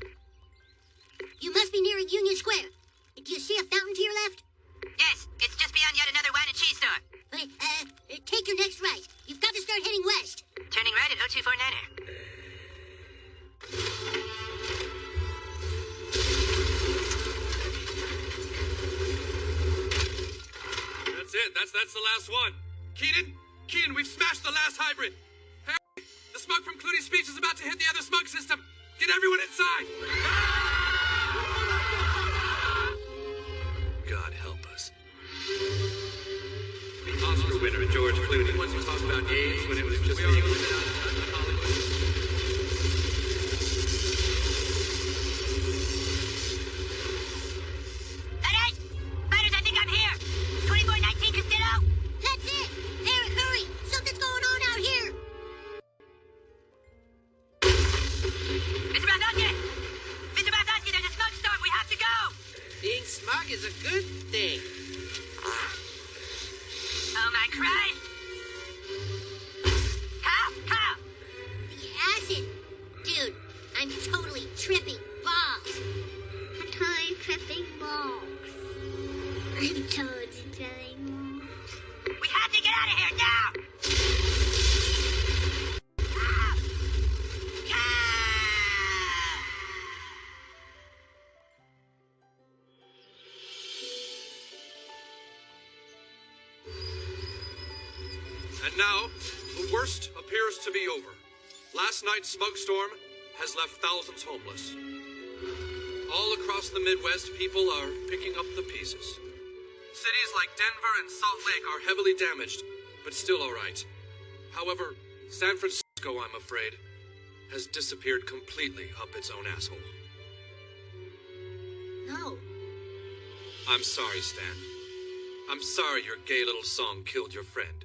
You must be nearing Union Square. Do you see a fountain to your left? Yes, it's just beyond yet another wine and cheese store. Take your next right. You've got to start heading west. Turning right at 0249er. That's it. That's the last one. Keenan, we've smashed the last hybrid. Hey, the smug from Clooney's speech is about to hit the other smug system. Get everyone inside. God help us. Oscar winner George Clooney wants to talk about AIDS when it was just being limited out of Hollywood. Butters, I think I'm here. 2419 Castillo. That's it. Eric, hurry. Something's going on out here. Mr. Barthosky, there's a smug storm. We have to go. Being smug is a good thing. Oh, my Christ. Kyle. The acid. Dude, I'm totally tripping balls. I'm totally tripping balls. I'm totally tripping balls. We have to get out of here now. And now, the worst appears to be over. Last night's smug storm has left thousands homeless. All across the Midwest, people are picking up the pieces. Cities like Denver and Salt Lake are heavily damaged, but still all right. However, San Francisco, I'm afraid, has disappeared completely up its own asshole. No. I'm sorry, Stan. I'm sorry your gay little song killed your friend.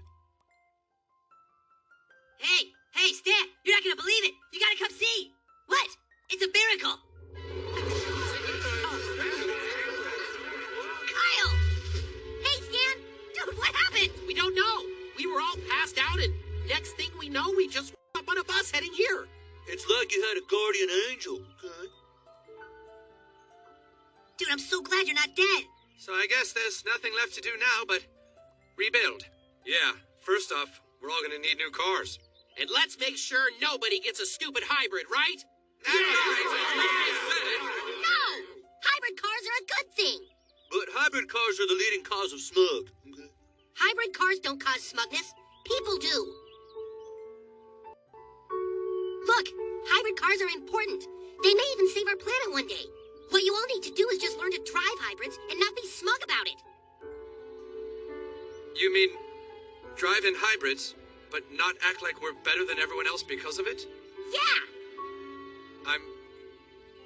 Hey, Stan, you're not gonna believe it. You gotta come see. What? It's a miracle. Kyle! Hey, Stan! Dude, what happened? We don't know. We were all passed out, and next thing we know, we just up on a bus heading here. It's like you had a guardian angel, okay? Dude, I'm so glad you're not dead. So I guess there's nothing left to do now but rebuild. Yeah, first off, we're all gonna need new cars. And let's make sure nobody gets a stupid hybrid, right? No! Hybrid cars are a good thing. But hybrid cars are the leading cause of smug, okay? Hybrid cars don't cause smugness. People do. Look, hybrid cars are important. They may even save our planet one day. What you all need to do is just learn to drive hybrids and not be smug about it. You mean drive in hybrids, but not act like we're better than everyone else because of it? Yeah!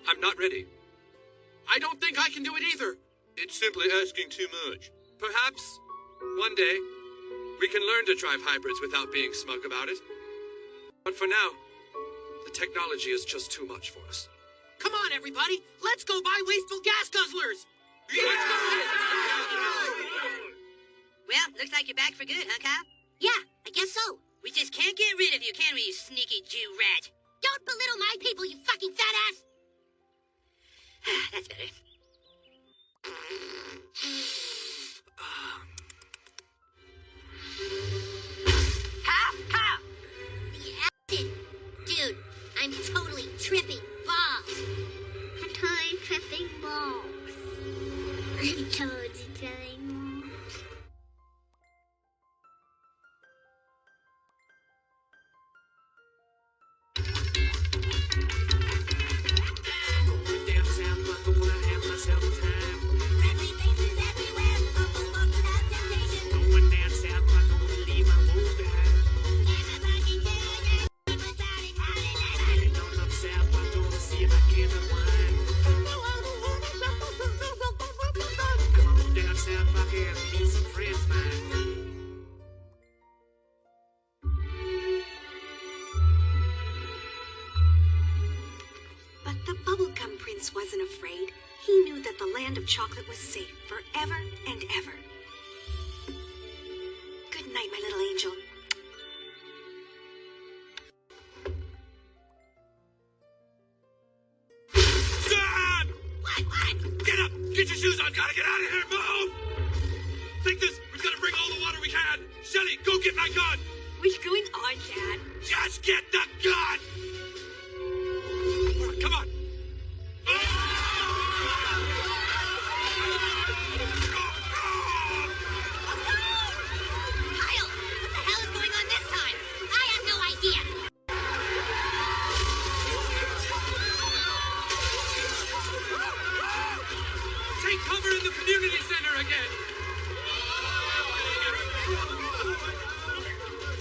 I'm not ready. I don't think I can do it either. It's simply asking too much. Perhaps, one day, we can learn to drive hybrids without being smug about it. But for now, the technology is just too much for us. Come on, everybody. Let's go buy wasteful gas guzzlers. Well, looks like you're back for good, huh, Kyle? Yeah, I guess so. We just can't get rid of you, can we, you sneaky Jew rat? Don't belittle my people, you fucking fat ass! That's better. Kyle! The acid! Dude, I'm totally tripping balls! I'm totally tripping balls. I'm totally tripping balls. But the bubblegum prince wasn't afraid. He knew that the land of chocolate was safe forever and ever. Good night, my little angel. Dad! What? Get up! Get your shoes on! Gotta get out of here! Move! Take this! We've gotta bring all the water we can! Shelly, go get my gun! What's going on, Dad? Just get the gun! Come on! Kyle, what the hell is going on this time? I have no idea! Take cover in the community center again!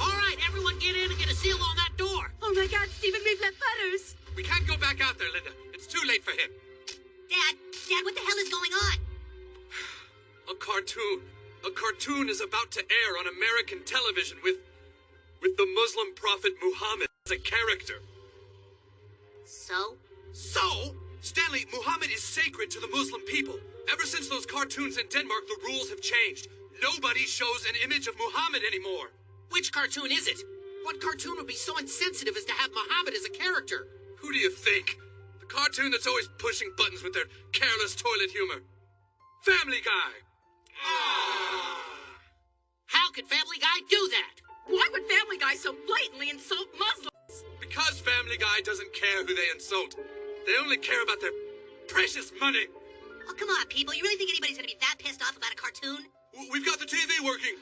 All right, everyone get in and get a seal on that door. Oh my God, Stephen, we've left butters. We can't go back out there, Linda. It's too late for him. Dad, what the hell is going on? A cartoon. A cartoon is about to air on American television with the Muslim prophet Muhammad as a character. So? So, Stanley, Muhammad is sacred to the Muslim people. Ever since those cartoons in Denmark, the rules have changed. Nobody shows an image of Muhammad anymore. Which cartoon is it? What cartoon would be so insensitive as to have Muhammad as a character? Who do you think? The cartoon that's always pushing buttons with their careless toilet humor. Family Guy. How could Family Guy do that? Why would Family Guy so blatantly insult Muslims? Because Family Guy doesn't care who they insult. They only care about their precious money. Oh, come on, people. You really think anybody's gonna be that pissed off about a cartoon? We've got the TV working.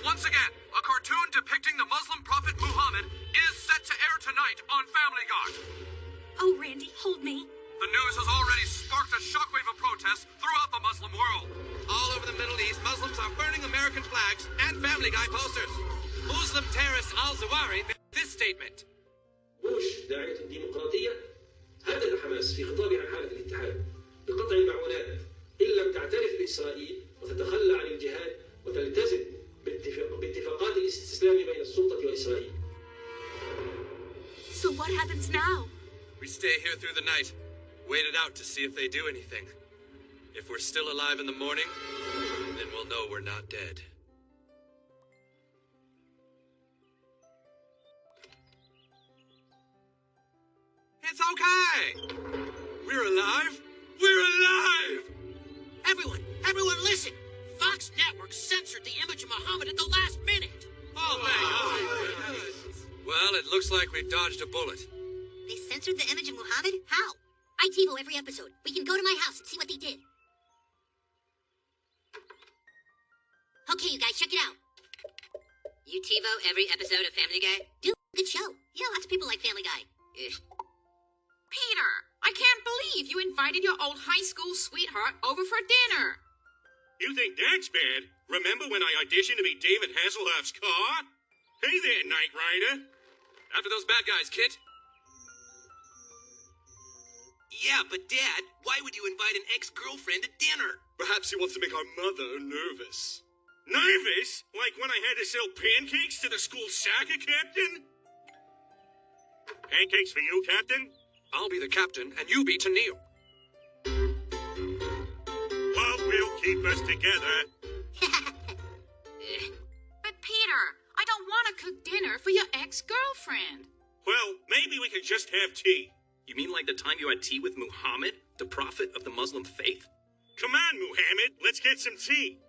Once again, a cartoon depicting the Muslim prophet Muhammad is set to air tonight on Family Guy. Oh, Randy, hold me. The news has already sparked a shockwave of protests throughout the Muslim world. All over the Middle East, Muslims are burning American flags and Family Guy posters. Muslim terrorist al-Zawahiri made this statement. بوش داعية الديمقراطية هدد حماس في خطابه عن حالة الاتحاد بقطع المعونات إن لم تعترف بإسرائيل وتتخلى عن الجهاد وتلتزم باتفاقات الاستسلام بين السلطة وإسرائيل. So what happens now? We stay here through the night, wait it out to see if they do anything. If we're still alive in the morning, then we'll know we're not dead. It's okay! We're alive! We're alive! Everyone listen! Fox Networks censored the image of Muhammad at the last minute. Oh, my God! Well, it looks like we've dodged a bullet. They censored the image of Muhammad? How? I TiVo every episode. We can go to my house and see what they did. Okay, you guys, check it out. You TiVo every episode of Family Guy? Dude, good show. Yeah, lots of people like Family Guy. Ugh. Peter, I can't believe you invited your old high school sweetheart over for dinner. You think that's bad? Remember when I auditioned to be David Hasselhoff's car? Hey there, Knight Rider. After those bad guys, kid. Yeah, but Dad, why would you invite an ex-girlfriend to dinner? Perhaps he wants to make our mother nervous. Nervous? Like when I had to sell pancakes to the school soccer captain? Pancakes for you, Captain? I'll be the captain, and you be to kneel. Love will keep us together. But Peter, I don't want to cook dinner for your ex-girlfriend. Well, maybe we could just have tea. You mean like the time you had tea with Muhammad, the prophet of the Muslim faith? Come on, Muhammad, let's get some tea.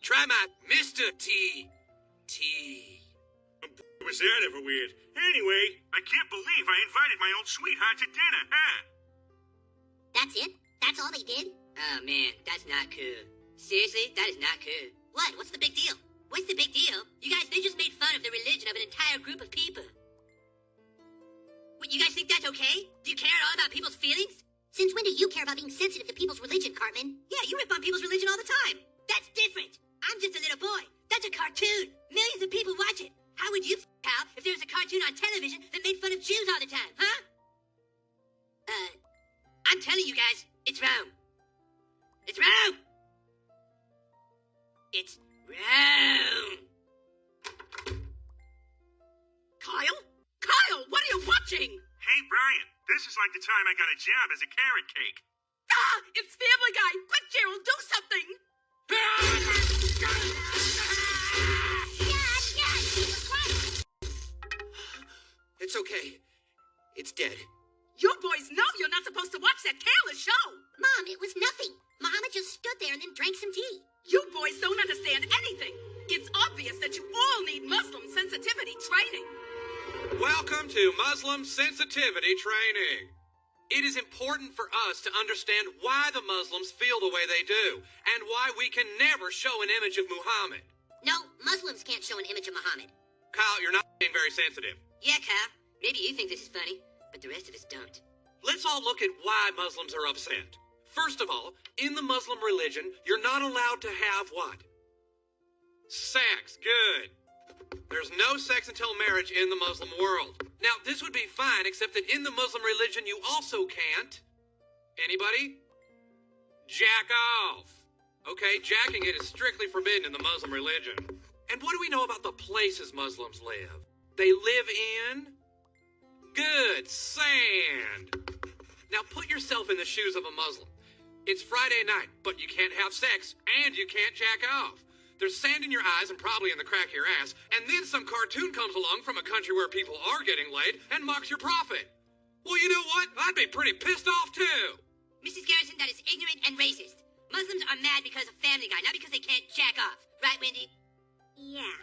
Try my Mr. T. T. Was that ever weird? Anyway, I can't believe I invited my old sweetheart to dinner, huh? That's it? That's all they did? Oh man, that's not cool. Seriously, that is not cool. What? What's the big deal? What's the big deal? You guys, they just made fun of the religion of an entire group of people. What, you guys think that's okay? Do you care at all about people's feelings? Since when do you care about being sensitive to people's religion, Cartman? Yeah, you rip on people's religion all the time. That's different. I'm just a little boy. That's a cartoon. Millions of people watch it. How would you pal, if there was a cartoon on television that made fun of Jews all the time, huh? I'm telling you guys, it's wrong. It's wrong! It's wrong! Kyle? Kyle, what are you watching? Hey, Brian, this is like the time I got a job as a carrot cake. Ah, it's Family Guy. Quick, Gerald, do something. It's okay. It's dead. You boys know you're not supposed to watch that careless show. Mom, it was nothing. Muhammad just stood there and then drank some tea. You boys don't understand anything. It's obvious that you all need Muslim sensitivity training. Welcome to Muslim sensitivity training. It is important for us to understand why the Muslims feel the way they do, and why we can never show an image of Muhammad. No, Muslims can't show an image of Muhammad. Kyle, you're not being very sensitive. Yeah, Kyle, maybe you think this is funny, but the rest of us don't. Let's all look at why Muslims are upset. First of all, in the Muslim religion, you're not allowed to have what? Sex. Good. There's no sex until marriage in the Muslim world. Now, this would be fine, except that in the Muslim religion, you also can't. Anybody? Jack off. Okay, jacking it is strictly forbidden in the Muslim religion. And what do we know about the places Muslims live? They live in? Good, sand. Now put yourself in the shoes of a Muslim. It's Friday night, but you can't have sex, and you can't jack off. There's sand in your eyes and probably in the crack of your ass, and then some cartoon comes along from a country where people are getting laid and mocks your prophet. Well, you know what? I'd be pretty pissed off, too. Mrs. Garrison, that is ignorant and racist. Muslims are mad because of Family Guy, not because they can't jack off. Right, Wendy? Yeah.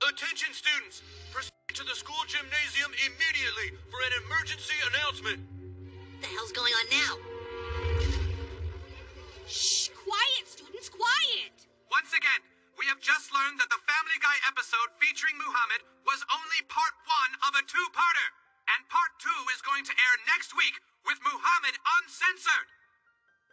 Attention, students. Proceed to the school gymnasium immediately for an emergency announcement. What the hell's going on now? Shh, quiet, students, quiet. Once again, we have just learned that the Family Guy episode featuring Muhammad was only part 1 of a 2-parter. And part 2 is going to air next week with Muhammad uncensored.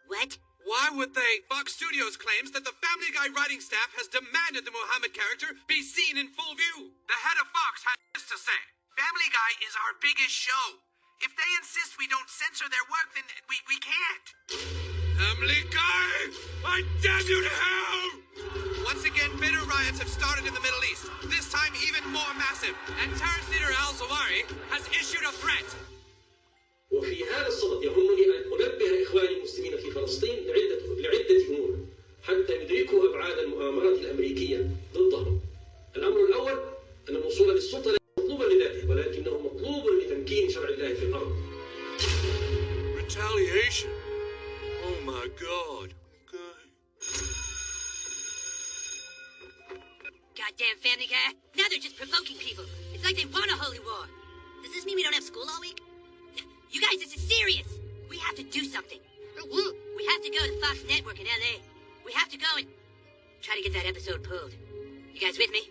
What? Why would they? Fox Studios claims that the Family Guy writing staff has demanded the Muhammad character be seen in full view. The head of Fox had this to say. Family Guy is our biggest show. If they insist we don't censor their work, then we can't. Family Guy! I damn you to hell! Once again, bitter riots have started in the Middle East. This time even more massive. And terrorist leader al-Zawahiri has issued a threat. وفي هذا الصدد يهمني أن أنبه إخواني المسلمين في فلسطين لعدة أمور حتى يدركوا أبعاد المؤامرات الأمريكية ضدهم. الأمر الأول أن الوصول للسلطة ليس مطلوبا لذاته ولكنه مطلوب لتمكين شرع الله في الأرض. Retaliation? Oh my God. Okay. Goddamn Family Guy. Now they're just provoking people. It's like they want a holy war. Does this mean we don't have school all week? You guys, this is serious. We have to do something. We have to go to Fox Network in L.A. We have to go and try to get that episode pulled. You guys with me?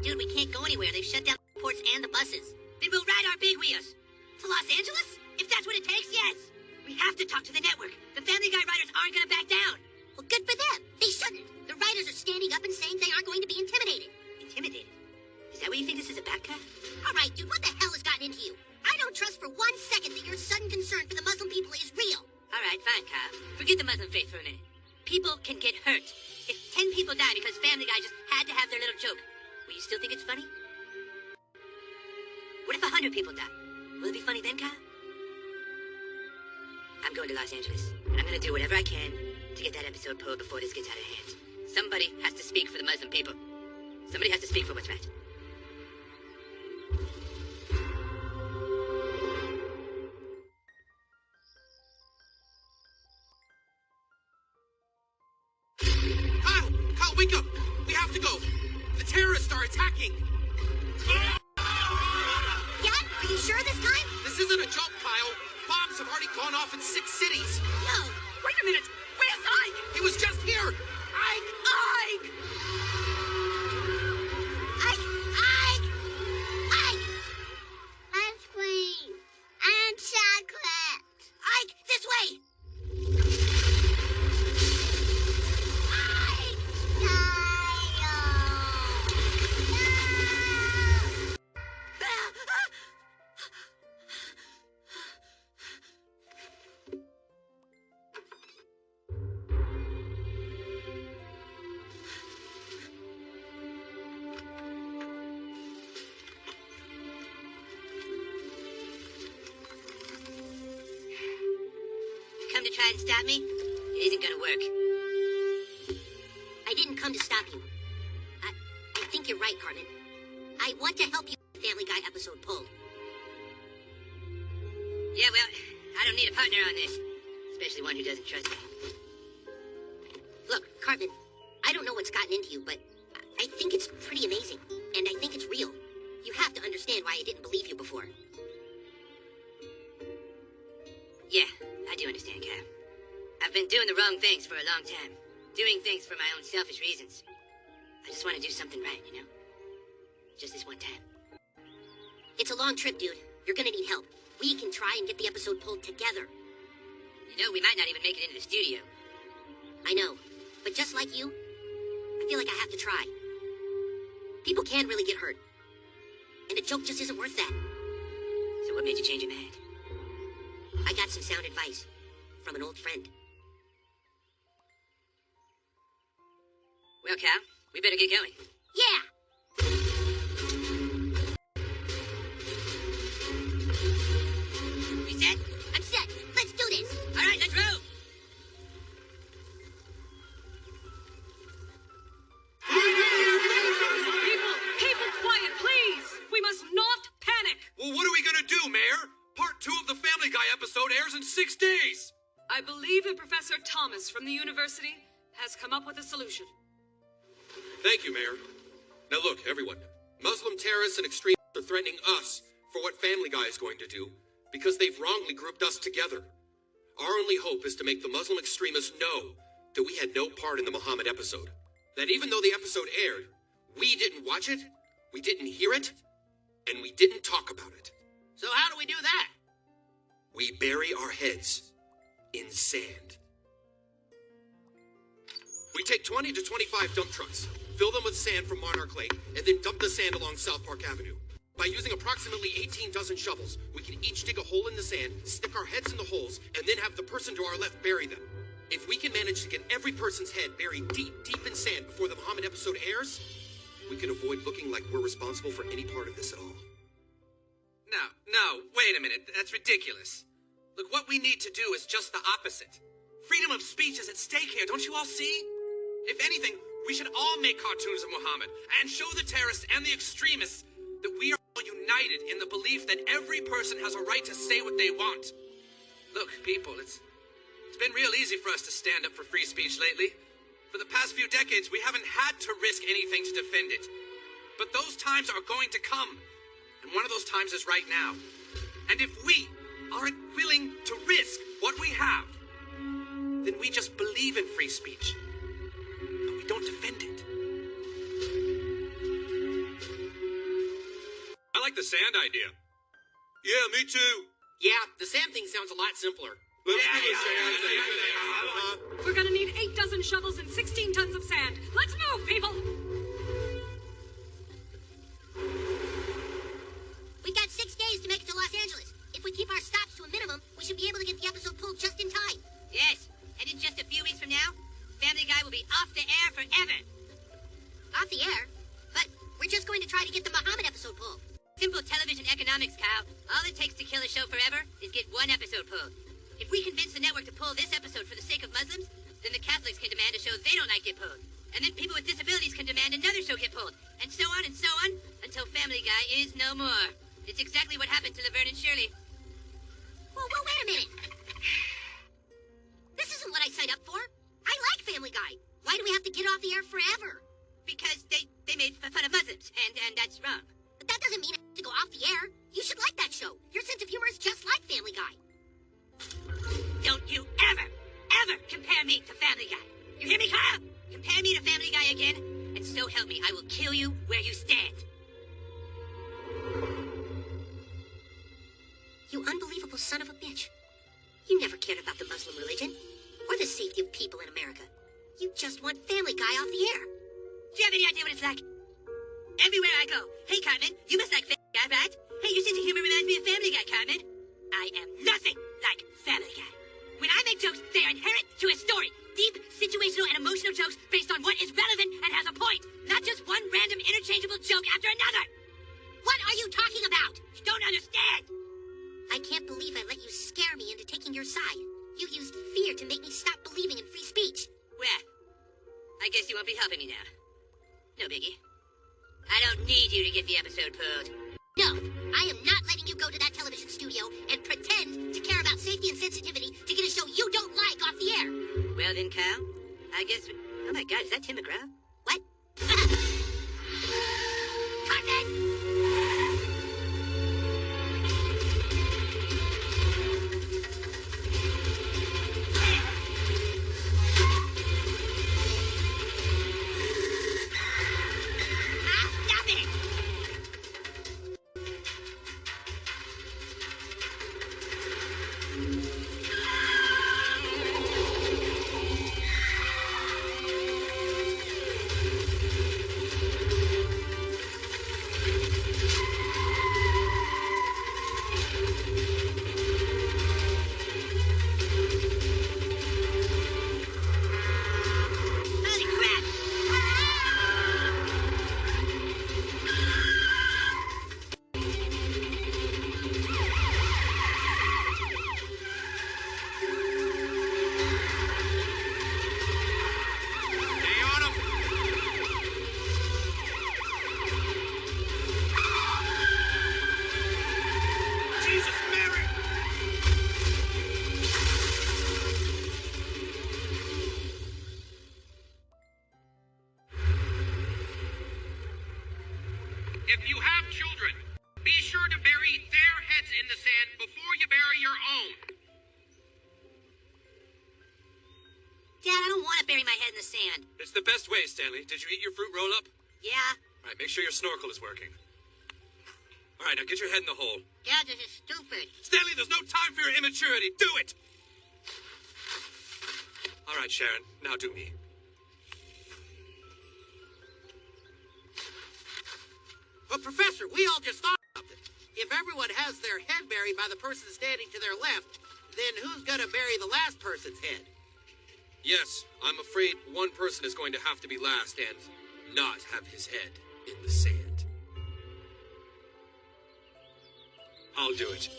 Dude, we can't go anywhere. They've shut down the ports and the buses. Then we'll ride our big wheels. To Los Angeles? If that's what it takes, yes. We have to talk to the network. The Family Guy writers aren't going to back down. Well, good for them. They shouldn't. The writers are standing up and saying they aren't going to be intimidated. Intimidated? Is that what you think this is about, Kat? All right, dude, what the hell has gotten into you? I don't don't trust for 1 second that your sudden concern for the Muslim people is real. All right, fine, Kyle. Forget the Muslim faith for a minute. People can get hurt. If 10 people die because Family Guy just had to have their little joke, will you still think it's funny? What if 100 people die? Will it be funny then, Kyle? I'm going to Los Angeles, and I'm going to do whatever I can to get that episode pulled before this gets out of hand. Somebody has to speak for the Muslim people. Somebody has to speak for what's right. Kyle, wake up! We have to go! The terrorists are attacking! Yeah? Are you sure this time? This isn't a joke, Kyle. Bombs have already gone off in 6 cities. No. Wait a minute. Where's Ike? He was just here! Ike! Ike! Ike! Ike! Ice cream and chocolate. Ike, this way! Ike! Come to try and stop me? It isn't gonna work. I didn't come to stop you. I think you're right, Carmen. I want to help you get the Family Guy episode pulled. Yeah, well, I don't need a partner on this. Especially one who doesn't trust me. Look, Cartman, I don't know what's gotten into you, but I think it's pretty amazing. And I think it's real. You have to understand why I didn't believe you before. Yeah, I do understand, Cap. I've been doing the wrong things for a long time. Doing things for my own selfish reasons. I just want to do something right, you know? Just this one time. It's a long trip, dude. You're gonna need help. We can try and get the episode pulled together. You know, we might not even make it into the studio. I know. But just like you, I feel like I have to try. People can really get hurt. And a joke just isn't worth that. So what made you change your mind? I got some sound advice from an old friend. Well, Cal, we better get going. Yeah! You set? I'm set. Let's do this. All right, let's roll. People, quiet, please. We must not panic. Well, what are we gonna do, Mayor? Part 2 of the Family Guy episode airs in 6 days. I believe that Professor Thomas from the university has come up with a solution. Thank you, Mayor. Now look, everyone. Muslim terrorists and extremists are threatening us for what Family Guy is going to do because they've wrongly grouped us together. Our only hope is to make the Muslim extremists know that we had no part in the Muhammad episode. That even though the episode aired, we didn't watch it, we didn't hear it, and we didn't talk about it. So how do we do that? We bury our heads in sand. We take 20 to 25 dump trucks, fill them with sand from Monarch Lake, and then dump the sand along South Park Avenue. By using approximately 18 dozen shovels, we can each dig a hole in the sand, stick our heads in the holes, and then have the person to our left bury them. If we can manage to get every person's head buried deep, deep in sand before the Muhammad episode airs, we can avoid looking like we're responsible for any part of this at all. No, wait a minute. That's ridiculous. Look, what we need to do is just the opposite. Freedom of speech is at stake here, don't you all see? If anything, we should all make cartoons of Muhammad and show the terrorists and the extremists that we are all united in the belief that every person has a right to say what they want. Look, people, it's been real easy for us to stand up for free speech lately. For the past few decades, we haven't had to risk anything to defend it. But those times are going to come. And one of those times is right now. And if we aren't willing to risk what we have, then we just believe in free speech. But we don't defend it. I like the sand idea. Yeah, me too. Yeah, the sand thing sounds a lot simpler. Let's do the sand thing. We're gonna need 8 dozen shovels and 16 tons of sand. Let's move, people! We've got 6 days to make it to Los Angeles. Simple television economics, Kyle. All it takes to kill a show forever is get one episode pulled. If we convince the network to pull this episode for the sake of Muslims, then the Catholics can demand a show they don't like get pulled. And then people with disabilities can demand another show get pulled. And so on, until Family Guy is no more. It's exactly what happened to Laverne and Shirley. Whoa, wait a minute. This isn't what I signed up for. I like Family Guy. Why do we have to get off the air forever? Because they made fun of Muslims, and that's wrong. But that doesn't mean I have to go off the air. You should like that show. Your sense of humor is just like Family Guy. Don't you ever compare me to Family Guy. You hear me, Kyle? Compare me to Family Guy again, and so help me, I will kill you where you stand. You unbelievable son of a bitch. You never cared about the Muslim religion, or the safety of people in America. You just want Family Guy off the air. Do you have any idea what it's like? Everywhere I go, hey, Cartman, you must like Family Guy, right? Hey, your sense of humor reminds me of Family Guy, Cartman. I am nothing like Family Guy. When I make jokes, they are inherent to a story. Deep, situational, and emotional jokes based on what is relevant and has a point. Not just one random interchangeable joke after another. What are you talking about? You don't understand. I can't believe I let you scare me into taking your side. You used fear to make me stop believing in free speech. Well, I guess you won't be helping me now. No biggie. I don't need you to get the episode pulled. No, I am not letting you go to that television studio and pretend to care about safety and sensitivity to get a show you don't like off the air. Well then, Kyle, I guess... Oh my God, is that Tim McGraw? What? Cartman! If you have children, be sure to bury their heads in the sand before you bury your own. Dad, I don't want to bury my head in the sand. It's the best way, Stanley. Did you eat your fruit roll-up? Yeah. All right, make sure your snorkel is working. All right, now get your head in the hole. Dad, this is stupid. Stanley, there's no time for your immaturity. Do it! All right, Sharon, now do me. But, Professor, we all just thought of something. If everyone has their head buried by the person standing to their left, then who's gonna bury the last person's head? Yes, I'm afraid one person is going to have to be last and not have his head in the sand. I'll do it.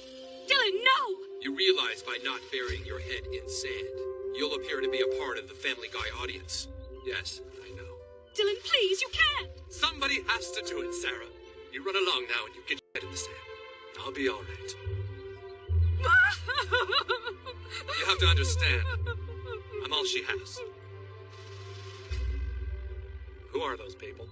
Dylan, no! You realize by not burying your head in sand, you'll appear to be a part of the Family Guy audience. Yes, I know. Dylan, please, you can't! Somebody has to do it, Sarah. You run along now and you get your head in the sand. I'll be all right. You have to understand, I'm all she has. Who are those people?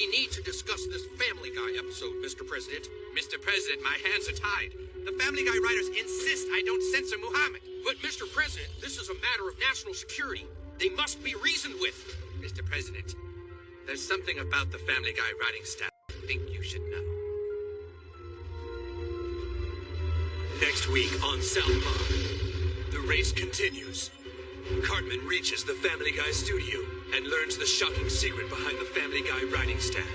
We need to discuss this Family Guy episode, Mr. President. Mr. President, my hands are tied. The Family Guy writers insist I don't censor Muhammad. But, Mr. President, this is a matter of national security. They must be reasoned with. Mr. President, there's something about the Family Guy writing staff I think you should know. Next week on South Park, the race continues. Cartman reaches the Family Guy studio and learns the shocking secret behind the Family Guy writing staff.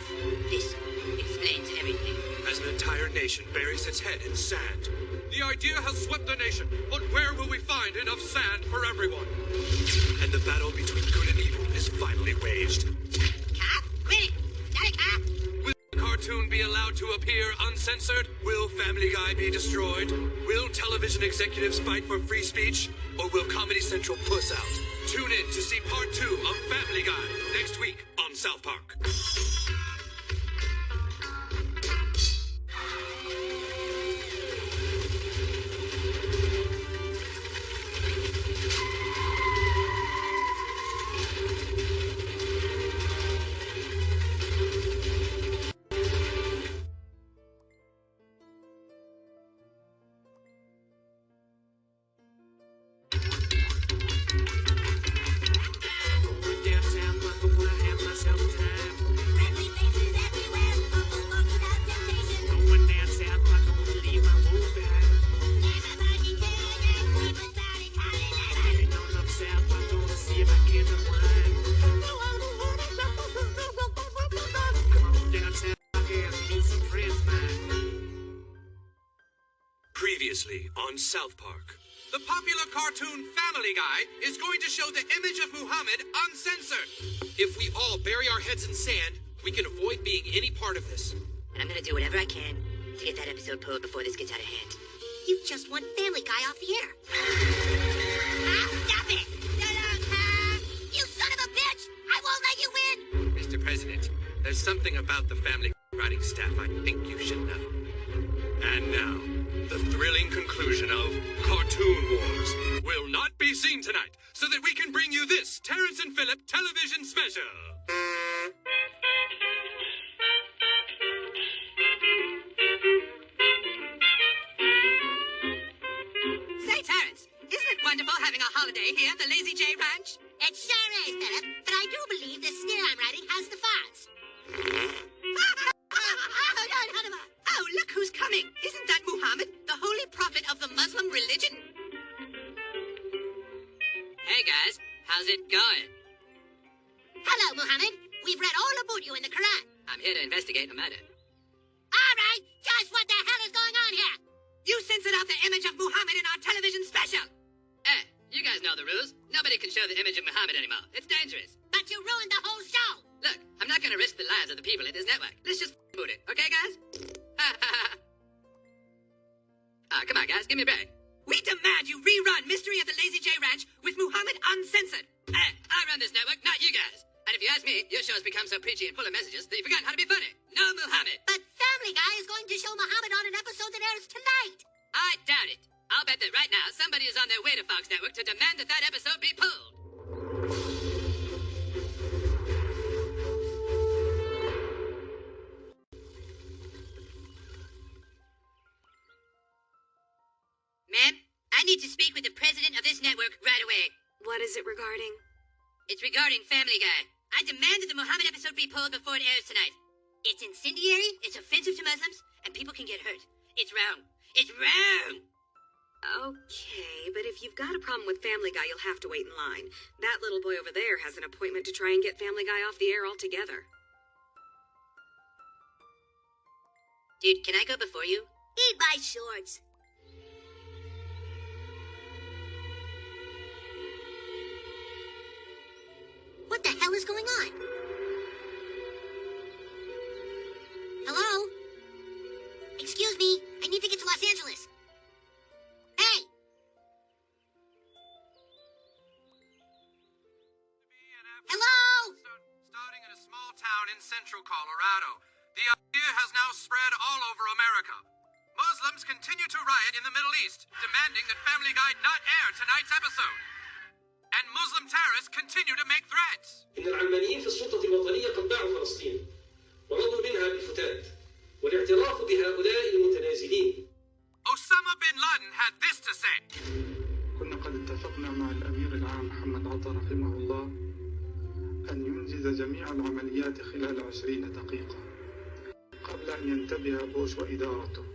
This explains everything. As an entire nation buries its head in sand. The idea has swept the nation, but where will we find enough sand for everyone? And the battle between good and evil is finally waged. Cop? Quick! Got it, cop? Will the cartoon be allowed to appear uncensored? Will Family Guy be destroyed? Will television executives fight for free speech? Or will Comedy Central puss out? Tune in to see part 2 of Family Guy next week on South Park. Previously on South Park. The popular cartoon Family Guy is going to show the image of Muhammad uncensored. If we all bury our heads in sand, we can avoid being any part of this. And I'm gonna do whatever I can to get that episode pulled before this gets out of hand. You just want Family Guy off the air. Stop it! You son of a bitch! I won't let you win! Mr. President, there's something about the Family Guy writing staff I think you should know. And now, the thrilling conclusion of Cartoon Wars will not be seen tonight, so that we can bring you this Terrence and Phillip television special. Say, Terrence, isn't it wonderful having a holiday here at the Lazy J Ranch? It sure is, Philip, but I do believe the snare I'm writing has the farts. Oh, look who's coming. Isn't that Muhammad, the holy prophet of the Muslim religion? Hey guys, how's it going? Hello, Muhammad. We've read all about you in the Quran. I'm here to investigate the murder. All right, just what the hell is going on here? You censored out the image of Muhammad in our television special. You guys know the rules. Nobody can show the image of Muhammad anymore. It's dangerous. But you ruined the whole show. Look, I'm not gonna risk the lives of the people at this network. Let's just boot it, okay, guys? Come on, guys, give me a break. We demand you rerun Mystery of the Lazy J Ranch with Muhammad uncensored. I run this network, not you guys. And if you ask me, your show's become so preachy and full of messages that you've forgotten how to be funny. No Muhammad. But Family Guy is going to show Muhammad on an episode that airs tonight. I doubt it. I'll bet that right now somebody is on their way to Fox Network to demand that that episode be pulled. Ma'am, I need to speak with the president of this network right away. What is it regarding? It's regarding Family Guy. I demand that the Muhammad episode be pulled before it airs tonight. It's incendiary, it's offensive to Muslims, and people can get hurt. It's wrong. It's wrong! Okay, but if you've got a problem with Family Guy, you'll have to wait in line. That little boy over there has an appointment to try and get Family Guy off the air altogether. Dude, can I go before you? Eat my shorts. What the hell is going on? Hello? Excuse me, I need to get to Los Angeles. Hey! Hello? Starting in a small town in central Colorado, the idea has now spread all over America. Muslims continue to riot in the Middle East, demanding that Family Guy not air tonight's episode. And Muslim terrorists continue to make threats. إن العلمانيين في السلطة الوطنية قد باعوا فلسطين رفض هؤلاء المتنازلين. Osama bin Laden had this to say. كنا قد اتفقنا مع الأمير العام محمد عطا رحمه الله أن ينجز جميع العمليات خلال 20 دقيقة قبل أن ينتبه بوش وإدارته.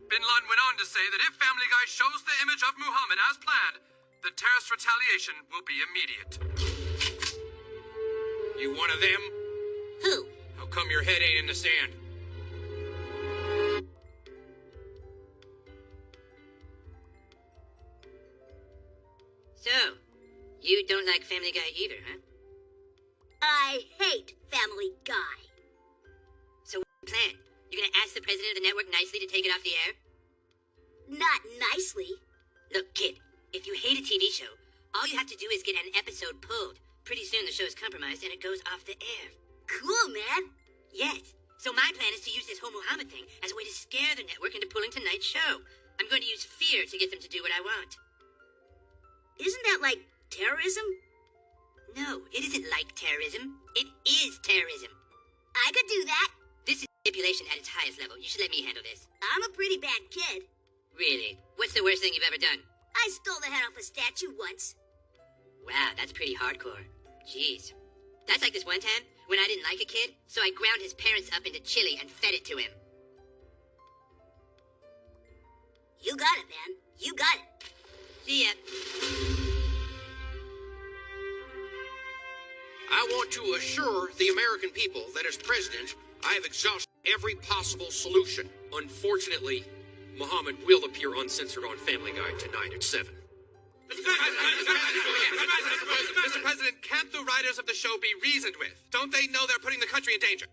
Bin Laden went on to say that if Family Guy shows the image of Muhammad as planned, the terrorist retaliation will be immediate. You one of them? Who? How come your head ain't in the sand? So, you don't like Family Guy either, huh? I hate Family Guy. So what's the plan? You're gonna ask the president of the network nicely to take it off the air? Not nicely. Look, kid, if you hate a TV show, all you have to do is get an episode pulled. Pretty soon the show's compromised and it goes off the air. Cool, man. Yes. So my plan is to use this whole Muhammad thing as a way to scare the network into pulling tonight's show. I'm going to use fear to get them to do what I want. Isn't that like terrorism? No, it isn't like terrorism. It is terrorism. I could do that. This is manipulation at its highest level. You should let me handle this. I'm a pretty bad kid. Really? What's the worst thing you've ever done? I stole the head off a statue once. Wow, that's pretty hardcore. Jeez. That's like this one time when I didn't like a kid, so I ground his parents up into chili and fed it to him. You got it, man. You got it. See ya. I want to assure the American people that as president, I have exhausted every possible solution. Unfortunately, Muhammad will appear uncensored on Family Guy tonight at 7. Mr. President, can't the writers of the show be reasoned with? Don't they know they're putting the country in danger?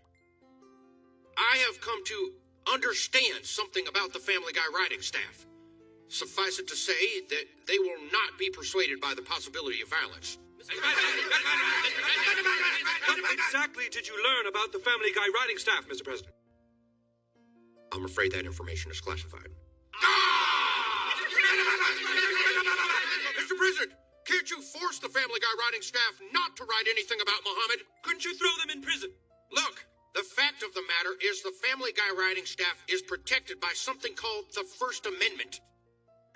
I have come to understand something about the Family Guy writing staff. Suffice it to say that they will not be persuaded by the possibility of violence. What exactly did you learn about the Family Guy writing staff, Mr. President? I'm afraid that information is classified. Mr. President, can't you force the Family Guy writing staff not to write anything about Muhammad? Couldn't you throw them in prison? Look, the fact of the matter is the Family Guy writing staff is protected by something called the First Amendment.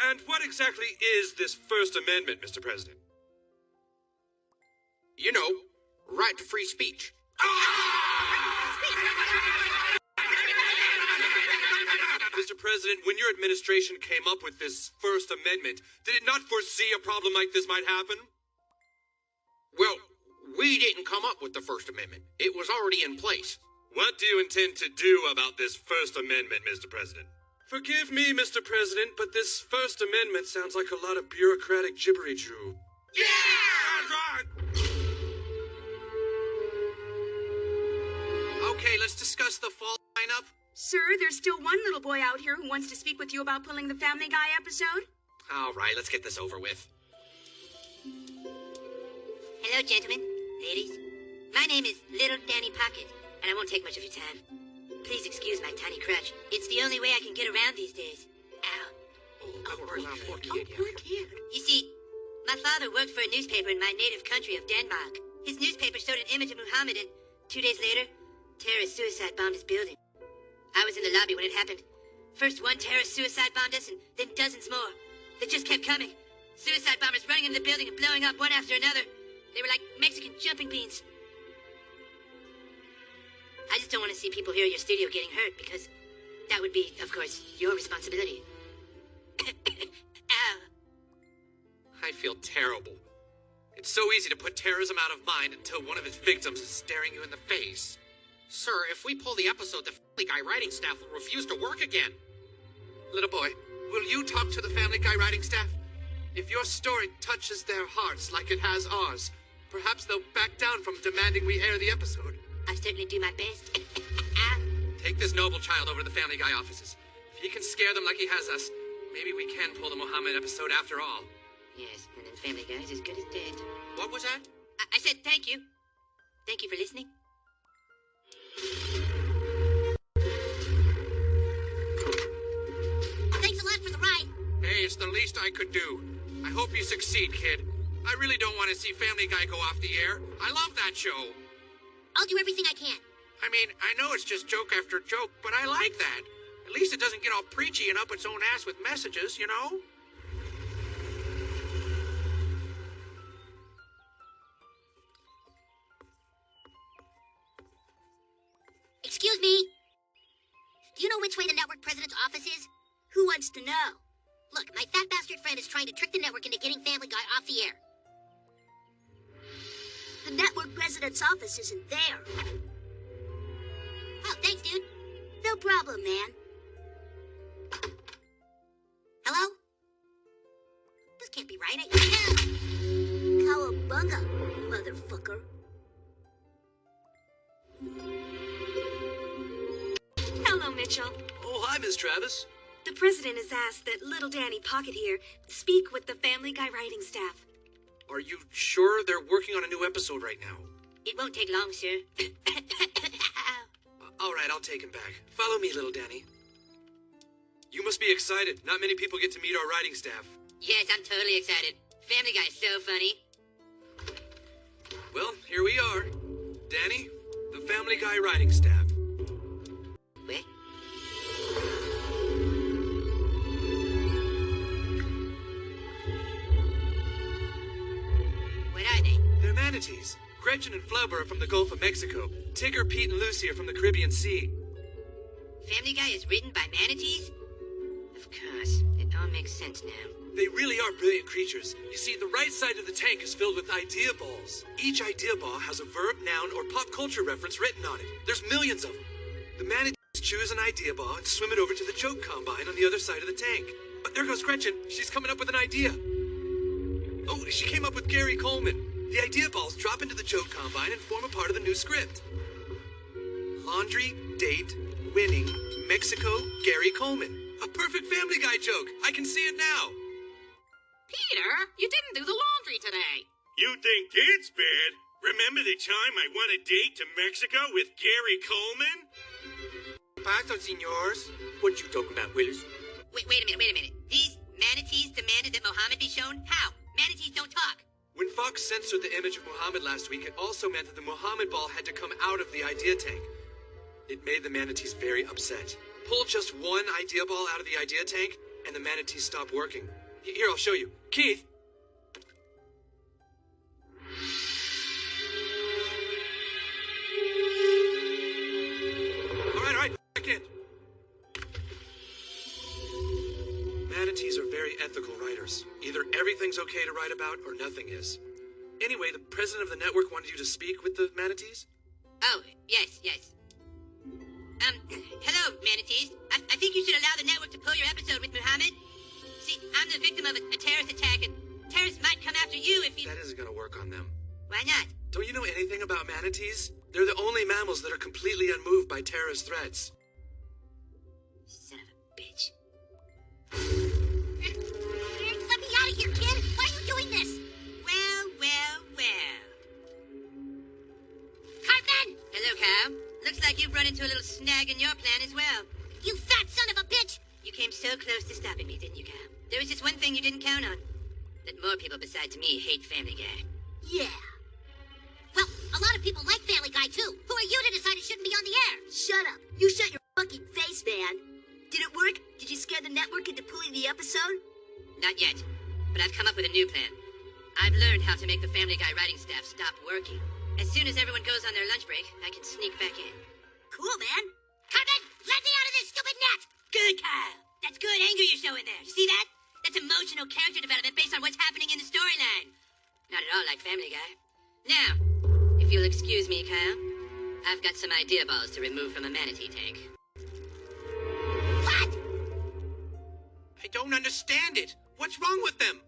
And what exactly is this First Amendment, Mr. President? You know, right to free speech. Mr. President, when your administration came up with this First Amendment, did it not foresee a problem like this might happen? Well, we didn't come up with the First Amendment. It was already in place. What do you intend to do about this First Amendment, Mr. President? Forgive me, Mr. President, but this First Amendment sounds like a lot of bureaucratic gibbery-jew. Yeah! Okay, let's discuss the fall lineup. Sir, there's still one little boy out here who wants to speak with you about pulling the Family Guy episode. All right, let's get this over with. Hello, gentlemen, ladies. My name is Little Danny Pocket, and I won't take much of your time. Please excuse my tiny crutch. It's the only way I can get around these days. Ow. Poor kid. You see, my father worked for a newspaper in my native country of Denmark. His newspaper showed an image of Muhammad, and 2 days later, terrorist suicide bombed his building. I was in the lobby when it happened. First one terrorist suicide bombed us, and then dozens more. They just kept coming. Suicide bombers running into the building and blowing up one after another. They were like Mexican jumping beans. I just don't want to see people here at your studio getting hurt, because that would be, of course, your responsibility. Ow. I feel terrible. It's so easy to put terrorism out of mind until one of its victims is staring you in the face. Sir, if we pull the episode, the Family Guy writing staff will refuse to work again. Little boy, will you talk to the Family Guy writing staff? If your story touches their hearts like it has ours, perhaps they'll back down from demanding we air the episode. I certainly do my best. Take this noble child over to the Family Guy offices. If he can scare them like he has us, maybe we can pull the Muhammad episode after all. Yes, and then Family Guy's as good as dead. What was that? I said thank you. Thank you for listening. Thanks a lot for the ride. Hey, it's the least I could do. I hope you succeed, kid. I really don't want to see Family Guy go off the air. I love that show. I'll do everything I can. I mean, I know it's just joke after joke, but I like that. At least it doesn't get all preachy and up its own ass with messages, you know? Excuse me. Do you know which way the network president's office is? Who wants to know? Look, my fat bastard friend is trying to trick the network into getting Family Guy off the air. The network president's office isn't there. Oh, thanks, dude. No problem, man. Hello? This can't be right. Cowabunga, motherfucker. Hello, Mitchell. Oh, hi, Miss Travis. The president has asked that little Danny Pocket here speak with the Family Guy writing staff. Are you sure they're working on a new episode right now? It won't take long, sir. All right, I'll take him back. Follow me, little Danny. You must be excited. Not many people get to meet our writing staff. Yes, I'm totally excited. Family Guy is so funny. Well, here we are. Danny, the Family Guy writing staff. What? What are they? They're manatees. Gretchen and Flubber are from the Gulf of Mexico. Tigger, Pete, and Lucy are from the Caribbean Sea. Family Guy is written by manatees? Of course. It all makes sense now. They really are brilliant creatures. You see, the right side of the tank is filled with idea balls. Each idea ball has a verb, noun, or pop culture reference written on it. There's millions of them. The manatees choose an idea ball and swim it over to the joke combine on the other side of the tank. But there goes Gretchen. She's coming up with an idea. Oh, she came up with Gary Coleman. The idea balls drop into the joke combine and form a part of the new script. Laundry, date, winning, Mexico, Gary Coleman. A perfect Family Guy joke. I can see it now. Peter, you didn't do the laundry today. You think that's bad? Remember the time I won a date to Mexico with Gary Coleman? Pacto, senors. What you talking about, Willis? Wait a minute. These manatees demanded that Mohammed be shown? How? Manatees don't talk. When Fox censored the image of Muhammad last week, it also meant that the Muhammad ball had to come out of the idea tank. It made the manatees very upset. Pull just one idea ball out of the idea tank, and the manatees stop working. Here, I'll show you. Keith. All right, back in. Manatees are very ethical writers. Either everything's okay to write about, or nothing is. Anyway, the president of the network wanted you to speak with the manatees? Oh, yes. Hello, manatees. I think you should allow the network to pull your episode with Muhammad. See, I'm the victim of a terrorist attack, and terrorists might come after you if you... That isn't gonna work on them. Why not? Don't you know anything about manatees? They're the only mammals that are completely unmoved by terrorist threats. Son of a bitch. Let me out of here, kid! Why are you doing this? Well. Cartman! Hello, Kyle. Looks like you've run into a little snag in your plan as well. You fat son of a bitch! You came so close to stopping me, didn't you, Kyle? There was just one thing you didn't count on. That more people besides me hate Family Guy. Yeah. Well, a lot of people like Family Guy, too. Who are you to decide it shouldn't be on the air? Shut up. You shut your fucking face, man. Did it work? Did you scare the network into pulling the episode? Not yet, but I've come up with a new plan. I've learned how to make the Family Guy writing staff stop working. As soon as everyone goes on their lunch break, I can sneak back in. Cool, man. Cartman, let me out of this stupid net! Good, Kyle. That's good anger you're showing there. You see that? That's emotional character development based on what's happening in the storyline. Not at all like Family Guy. Now, if you'll excuse me, Kyle, I've got some idea balls to remove from a manatee tank. What? I don't understand it. What's wrong with them?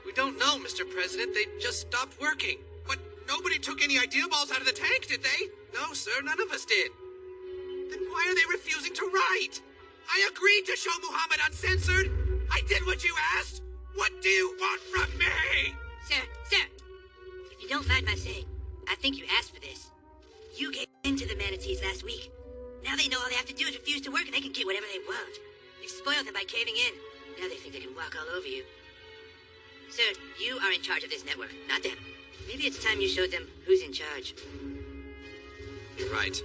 We don't know, Mr. President. They just stopped working. But nobody took any idea balls out of the tank, did they? No, sir, none of us did. Then why are they refusing to write? I agreed to show Muhammad uncensored. I did what you asked. What do you want from me? Sir, if you don't mind my saying, I think you asked for this. You gave in to the manatees last week. Now they know all they have to do is refuse to work and they can get whatever they want. You've spoiled them by caving in. Now they think they can walk all over you. Sir, you are in charge of this network, not them. Maybe it's time you showed them who's in charge. You're right.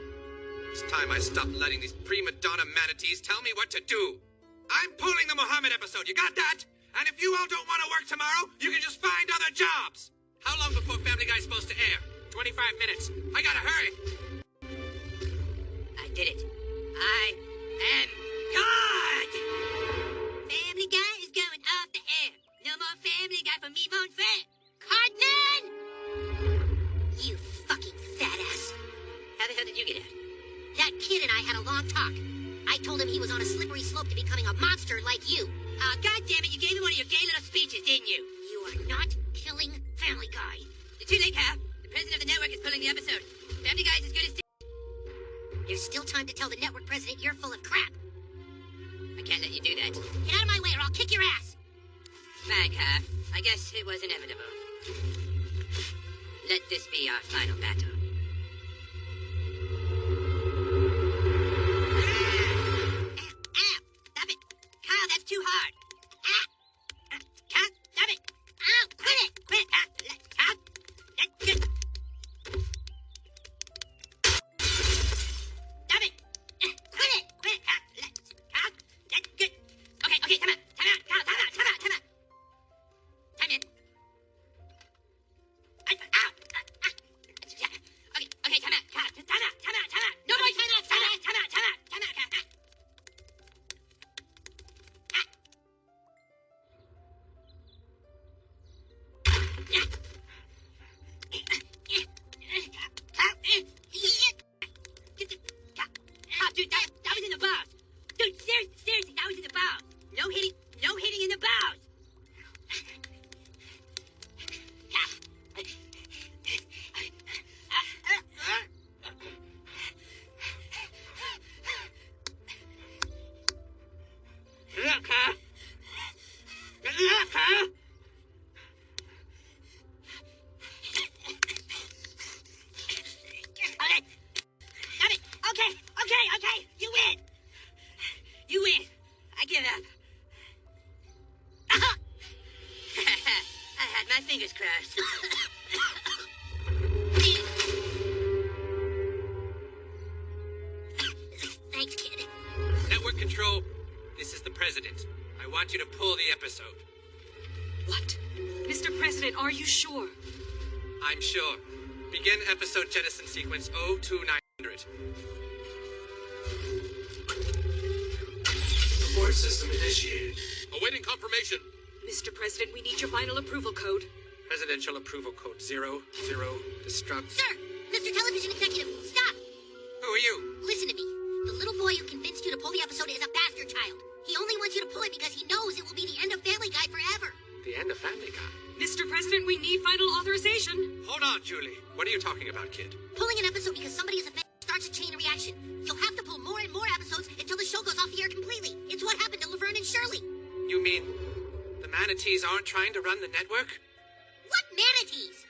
It's time I stopped letting these prima donna manatees tell me what to do. I'm pulling the Muhammad episode, you got that? And if you all don't want to work tomorrow, you can just find other jobs. How long before Family Guy's supposed to air? 25 minutes. I gotta hurry. I did it. I am God! Family Guy is going off the air. No more Family Guy for me, won't fair. Cardman! You fucking fat ass. How the hell did you get out? That kid and I had a long talk. I told him he was on a slippery slope to becoming a monster like you. Oh, goddammit, you gave me one of your gay little speeches, didn't you? You are not killing Family Guy. It's too late, Hal. The president of the network is pulling the episode. Family Guy is as good as... There's still time to tell the network president you're full of crap. I can't let you do that. Get out of my way or I'll kick your ass. Fine, Hal. I guess it was inevitable. Let this be our final battle. Stop it. Kyle, that's too hard. Kyle, stop it. Ow, quit it. Quit it. Kyle, that's good. Stop it. Quit it. Quit it. Kyle, that's good. Okay, time out. Time out. Kyle, time out. Time in. Ow. Okay, time out. Kyle, time out. No more time out. Time out. Kyle. Dude, that was in the balls. Dude, seriously, that was in the balls. No hitting in the balls. Look, huh? Okay. You win. I give up. I had my fingers crossed. Thanks, kid. Network control, this is the president. I want you to pull the episode. What? Mr. President, are you sure? I'm sure. Begin episode jettison sequence 02900. Support system initiated. Awaiting confirmation. Mr. President, we need your final approval code. Presidential approval code 00, destruct. Sir, Mr. Television Executive, stop! Who are you? Listen to me. The little boy who convinced you to pull the episode is a bastard child. He only wants you to pull it because he knows it will be the end of Family Guy forever. The end of Family Guy? Mr. President, we need final authorization. Hold on, Julie. What are you talking about, kid? Pulling an episode because somebody is offended starts a chain reaction. You'll have to pull more and more episodes until the show goes off the air completely. It's what happened to Laverne and Shirley. You mean the manatees aren't trying to run the network? What manatees?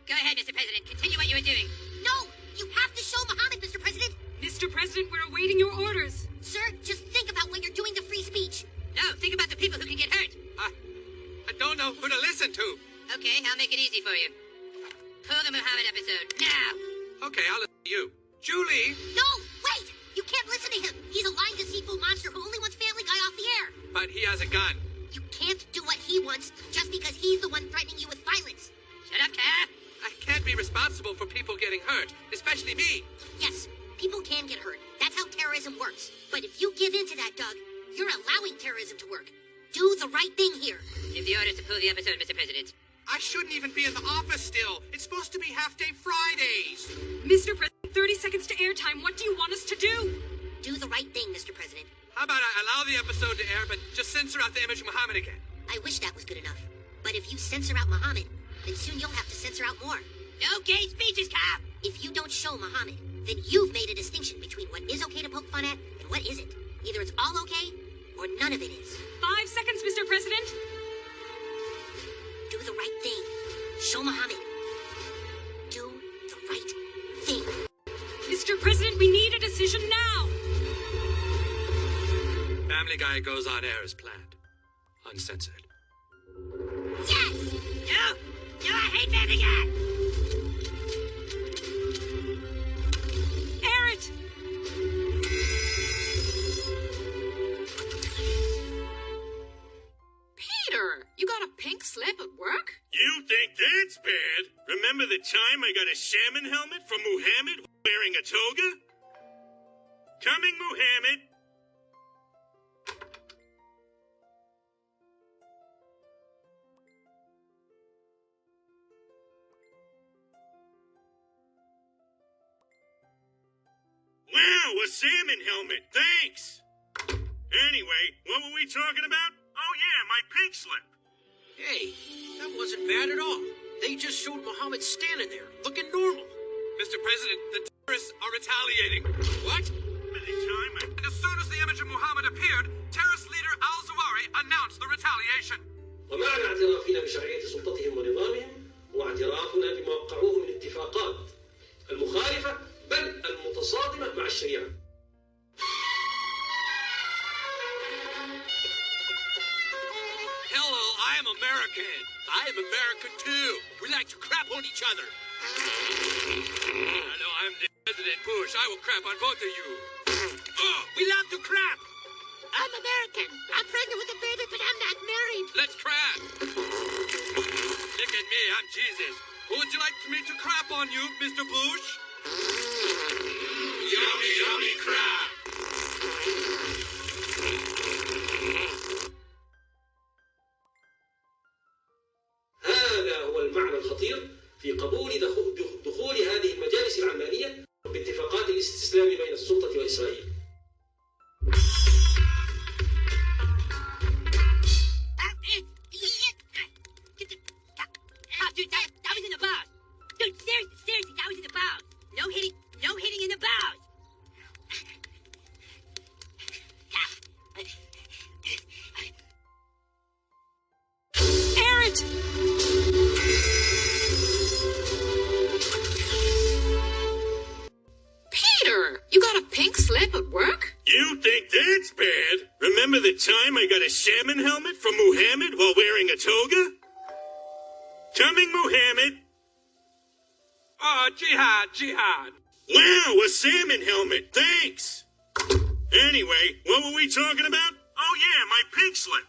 Go ahead, Mr. President. Continue what you were doing. No! You have to show Muhammad, Mr. President! Mr. President, we're awaiting your orders. Sir, just think about what you're doing to free speech. No, think about the people who can get hurt. I don't know who to listen to. Okay, I'll make it easy for you. Pull the Muhammad episode, now! Okay, I'll listen to you. Julie! No, wait! You can't listen to him. He's a lying, deceitful monster who only wants Family Guy off the air. But he has a gun. You can't do what he wants just because he's the one threatening you with violence. Shut up, Cap. I can't be responsible for people getting hurt, especially me. Yes, people can get hurt. That's how terrorism works. But if you give in to that, Doug, you're allowing terrorism to work. Do the right thing here. Give the orders to pull the episode, Mr. President. I shouldn't even be in the office still. It's supposed to be half-day Fridays. Mr. President, 30 seconds to airtime. What do you want us to do? Do the right thing, Mr. President. How about I allow the episode to air, but just censor out the image of Muhammad again? I wish that was good enough. But if you censor out Muhammad, then soon you'll have to censor out more. No gay speeches, Cap! If you don't show Muhammad, then you've made a distinction between what is okay to poke fun at and what isn't. Either it's all okay, or none of it is. 5 seconds, Mr. President. Do the right thing. Show Muhammad. Do the right thing. Mr. President, we need a decision now. Family Guy goes on air as planned. Uncensored. Yes! No! No, I hate Family Guy! Air it! salmon helmet from Muhammad wearing a toga? Coming, Muhammad. Wow, a salmon helmet. Thanks. Anyway, what were we talking about? Oh yeah, my pink slip. Hey, that wasn't bad at all. They just showed Muhammad standing there, looking normal. Mr. President, the terrorists are retaliating. What? And as soon as the image of Muhammad appeared, terrorist leader al-Zawahiri announced the retaliation. ومعنى اعترافنا بشرعية سلطتهم ونظامهم واعترافنا بما وقعوه من اتفاقات المخالفة بل المتصادمة مع الشريعة. Hello, I am American. I am American too. We like to crap on each other. Hello, I'm the President Bush. I will crap on both of you. Oh, we love to crap. I'm American. I'm pregnant with a baby, but I'm not married. Let's crap. Look at me, I'm Jesus. Who would you like me to crap on you, Mr. Bush? Yummy, yummy crap. هذا هو المعنى الخطير في قبول دخول هذه المجالس العلمانية باتفاقات الاستسلام بين السلطة وإسرائيل. Dude, that was in the bows. Dude, seriously, that was in the bows. No hitting in the bows. Parent! Peter, you got a pink slip at work? You think that's bad? Remember the time I got a salmon helmet from Muhammad while wearing a toga? Coming, Muhammad. Oh, jihad. Wow, a salmon helmet. Thanks. Anyway, what were we talking about? Oh yeah, my pink slip.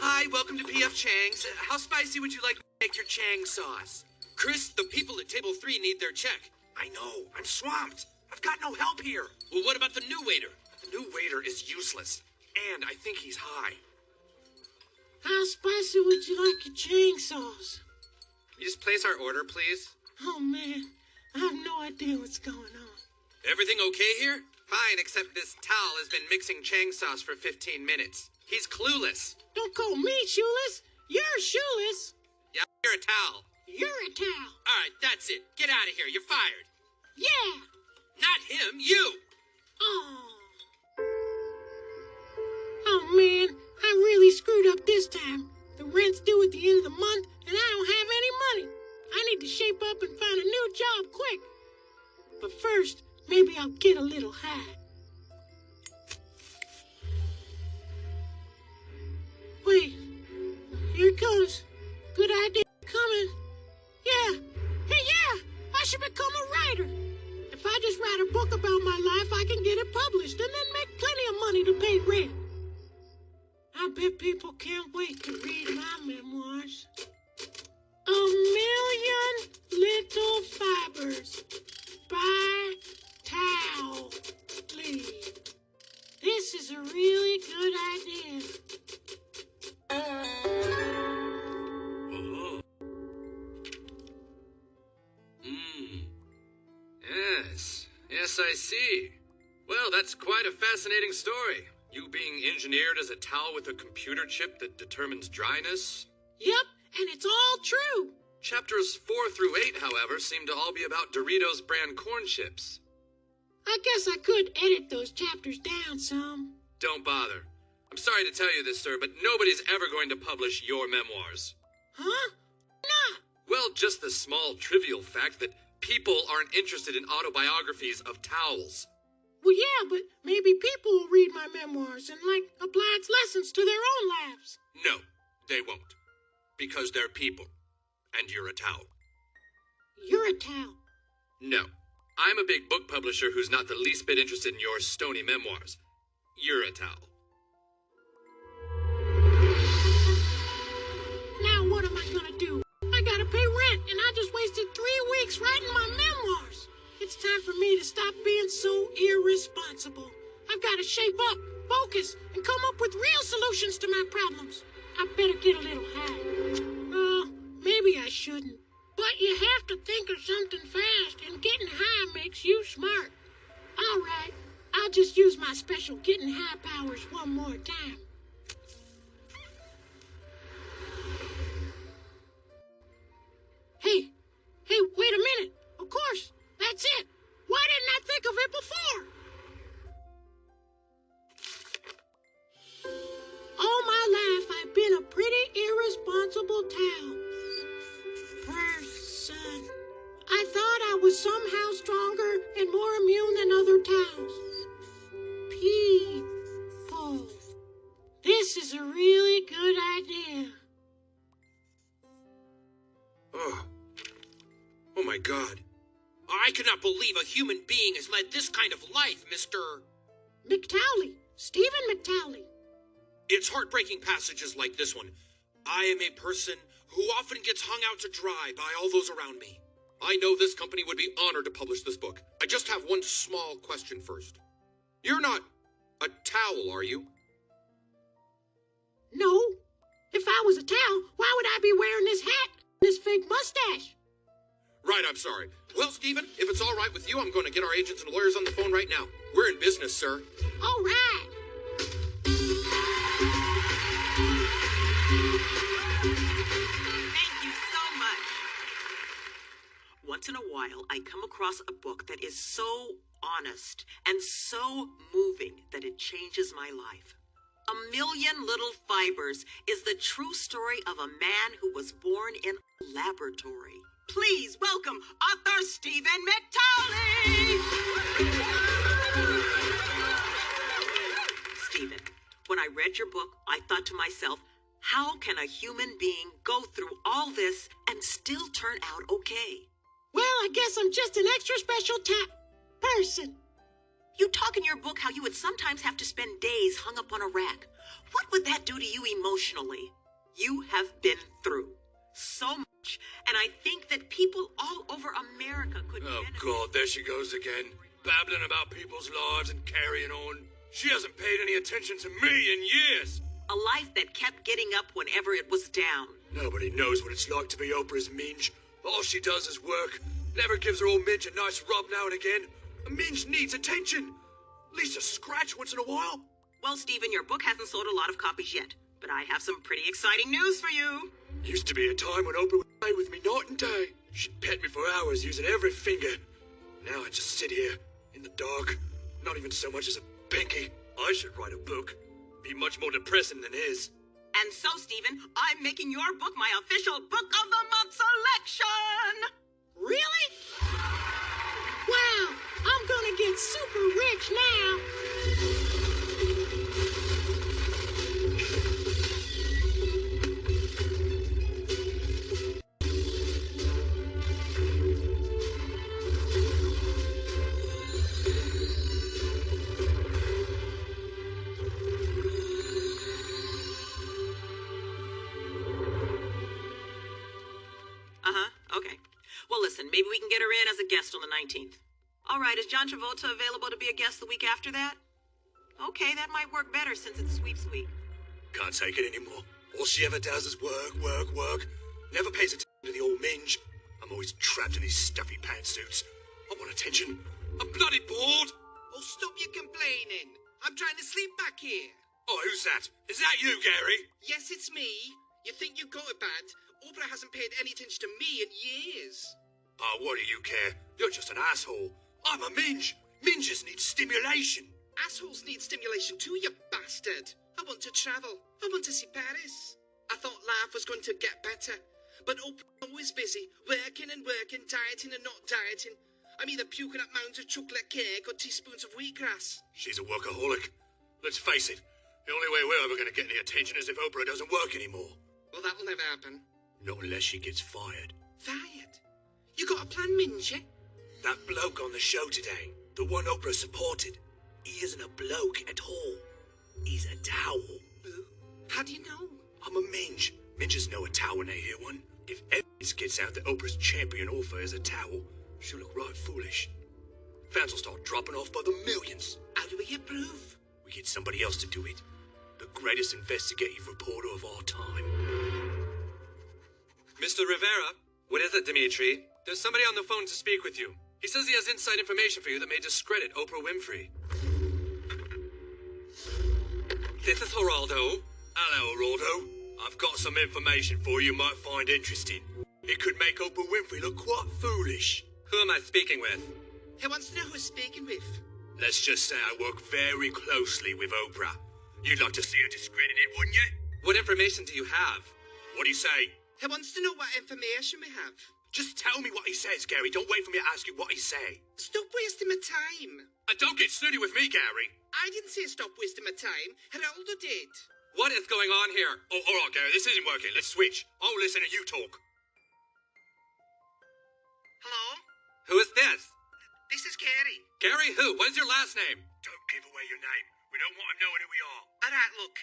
Hi, welcome to P.F. Chang's. How spicy would you like to make your Chang sauce? Chris, the people at table 3 need their check. I know, I'm swamped. I've got no help here. Well, what about the new waiter? The new waiter is useless, and I think he's high. How spicy would you like your Chang sauce? Can you just place our order, please? Oh, man, I have no idea what's going on. Everything okay here? Fine, except this towel has been mixing Chang sauce for 15 minutes. He's clueless. Don't call me shoeless. You're shoeless. Yeah, you're a towel. You're a towel. All right, that's it. Get out of here. You're fired. Yeah. Not him, you. Oh, man, I really screwed up this time. The rent's due at the end of the month, and I don't have any money. I need to shape up and find a new job quick. But first, maybe I'll get a little high. Wait, here it goes. Good idea coming. Yeah, hey, yeah, I should become a writer. If I just write a book about my life, I can get it published and then make plenty of money to pay rent. I bet people can't wait to read my memoirs. A Million Little Fibers by Tao Lee. This is a really good idea. Yes, I see. Well, that's quite a fascinating story. You being engineered as a towel with a computer chip that determines dryness. Yep, and it's all true. Chapters 4 through 8, however, seem to all be about Doritos brand corn chips. I guess I could edit those chapters down some. Don't bother. I'm sorry to tell you this, sir, but nobody's ever going to publish your memoirs. Huh? Not. Well, just the small, trivial fact that people aren't interested in autobiographies of towels. Well, yeah, but maybe people will read my memoirs and, apply its lessons to their own lives. No, they won't. Because they're people. And you're a towel. You're a towel. No. I'm a big book publisher who's not the least bit interested in your stony memoirs. You're a towel. Now what am I gonna do? I gotta pay rent, and I just wasted 3 weeks writing my memoirs. It's time for me to stop being so irresponsible. I've gotta shape up, focus, and come up with real solutions to my problems. I better get a little high. Oh, maybe I shouldn't. But you have to think of something fast, and getting high makes you smart. All right, I'll just use my special getting high powers one more time. Hey, wait a minute. Of course, that's it. Why didn't I think of it before? All my life, I've been a pretty irresponsible towel. Person. I thought I was somehow stronger and more immune than other towels. People. This is a really good idea. Oh my God. I cannot believe a human being has led this kind of life, Mr. McTowley. Stephen McTowley. It's heartbreaking passages like this one. I am a person who often gets hung out to dry by all those around me. I know this company would be honored to publish this book. I just have one small question first. You're not a towel, are you? No. If I was a towel, why would I be wearing this hat, this fake mustache? Right, I'm sorry. Well, Stephen, if it's all right with you, I'm going to get our agents and lawyers on the phone right now. We're in business, sir. All right. Thank you so much. Once in a while, I come across a book that is so honest and so moving that it changes my life. A Million Little Fibers is the true story of a man who was born in a laboratory. Please welcome author Stephen McTowley! Stephen, when I read your book, I thought to myself, how can a human being go through all this and still turn out okay? Well, I guess I'm just an extra special person. You talk in your book how you would sometimes have to spend days hung up on a rack. What would that do to you emotionally? You have been through so much, and I think that people all over America could benefit. God, there she goes again. Babbling about people's lives and carrying on. She hasn't paid any attention to me in years. A life that kept getting up whenever it was down. Nobody knows what it's like to be Oprah's Minge. All she does is work. Never gives her old Minge a nice rub now and again. A Minge needs attention. At least a scratch once in a while. Well, Stephen, your book hasn't sold a lot of copies yet, but I have some pretty exciting news for you. Used to be a time when Oprah would play with me night and day. She'd pet me for hours using every finger. Now I just sit here, in the dark, not even so much as a pinky. I should write a book. Be much more depressing than his. And so, Stephen, I'm making your book my official Book of the Month selection! Really? Wow, I'm gonna get super rich now. Okay. Well, listen, maybe we can get her in as a guest on the 19th. All right, is John Travolta available to be a guest the week after that? Okay, that might work better since it's sweeps week. Can't take it anymore. All she ever does is work, work, work. Never pays attention to the old Minge. I'm always trapped in these stuffy pantsuits. I want attention. I'm bloody bored. Oh, stop your complaining. I'm trying to sleep back here. Oh, who's that? Is that you, Gary? Yes, it's me. You think you got it bad? Oprah hasn't paid any attention to me in years. Oh, what do you care? You're just an asshole. I'm a Minge. Minges need stimulation. Assholes need stimulation too, you bastard. I want to travel. I want to see Paris. I thought life was going to get better. But Oprah's always busy, working and working, dieting and not dieting. I'm either puking up mounds of chocolate cake or teaspoons of wheatgrass. She's a workaholic. Let's face it, the only way we're ever going to get any attention is if Oprah doesn't work anymore. Well, that'll never happen. Not unless she gets fired. Fired? You got a plan, Minji? That bloke on the show today, the one Oprah supported, he isn't a bloke at all. He's a towel. How do you know? I'm a minge. Minges know a towel when they hear one. If evidence gets out that Oprah's champion author is a towel, she'll look right foolish. Fans will start dropping off by the millions. How do we get proof? We get somebody else to do it. The greatest investigative reporter of our time. Mr. Rivera? What is it, Dimitri? There's somebody on the phone to speak with you. He says he has inside information for you that may discredit Oprah Winfrey. This is Geraldo. Hello, Geraldo. I've got some information for you might find interesting. It could make Oprah Winfrey look quite foolish. Who am I speaking with? He wants to know who he's speaking with. Let's just say I work very closely with Oprah. You'd like to see her discredited, wouldn't you? What information do you have? What do you say? He wants to know what information we have. Just tell me what he says, Gary. Don't wait for me to ask you what he say. Stop wasting my time. Don't get snooty with me, Gary. I didn't say stop wasting my time. Geraldo did. What is going on here? Oh, all right, Gary. This isn't working. Let's switch. I'll listen and you talk. Hello? Who is this? This is Gary. Gary who? What is your last name? Don't give away your name. We don't want him knowing who we are. All right, look.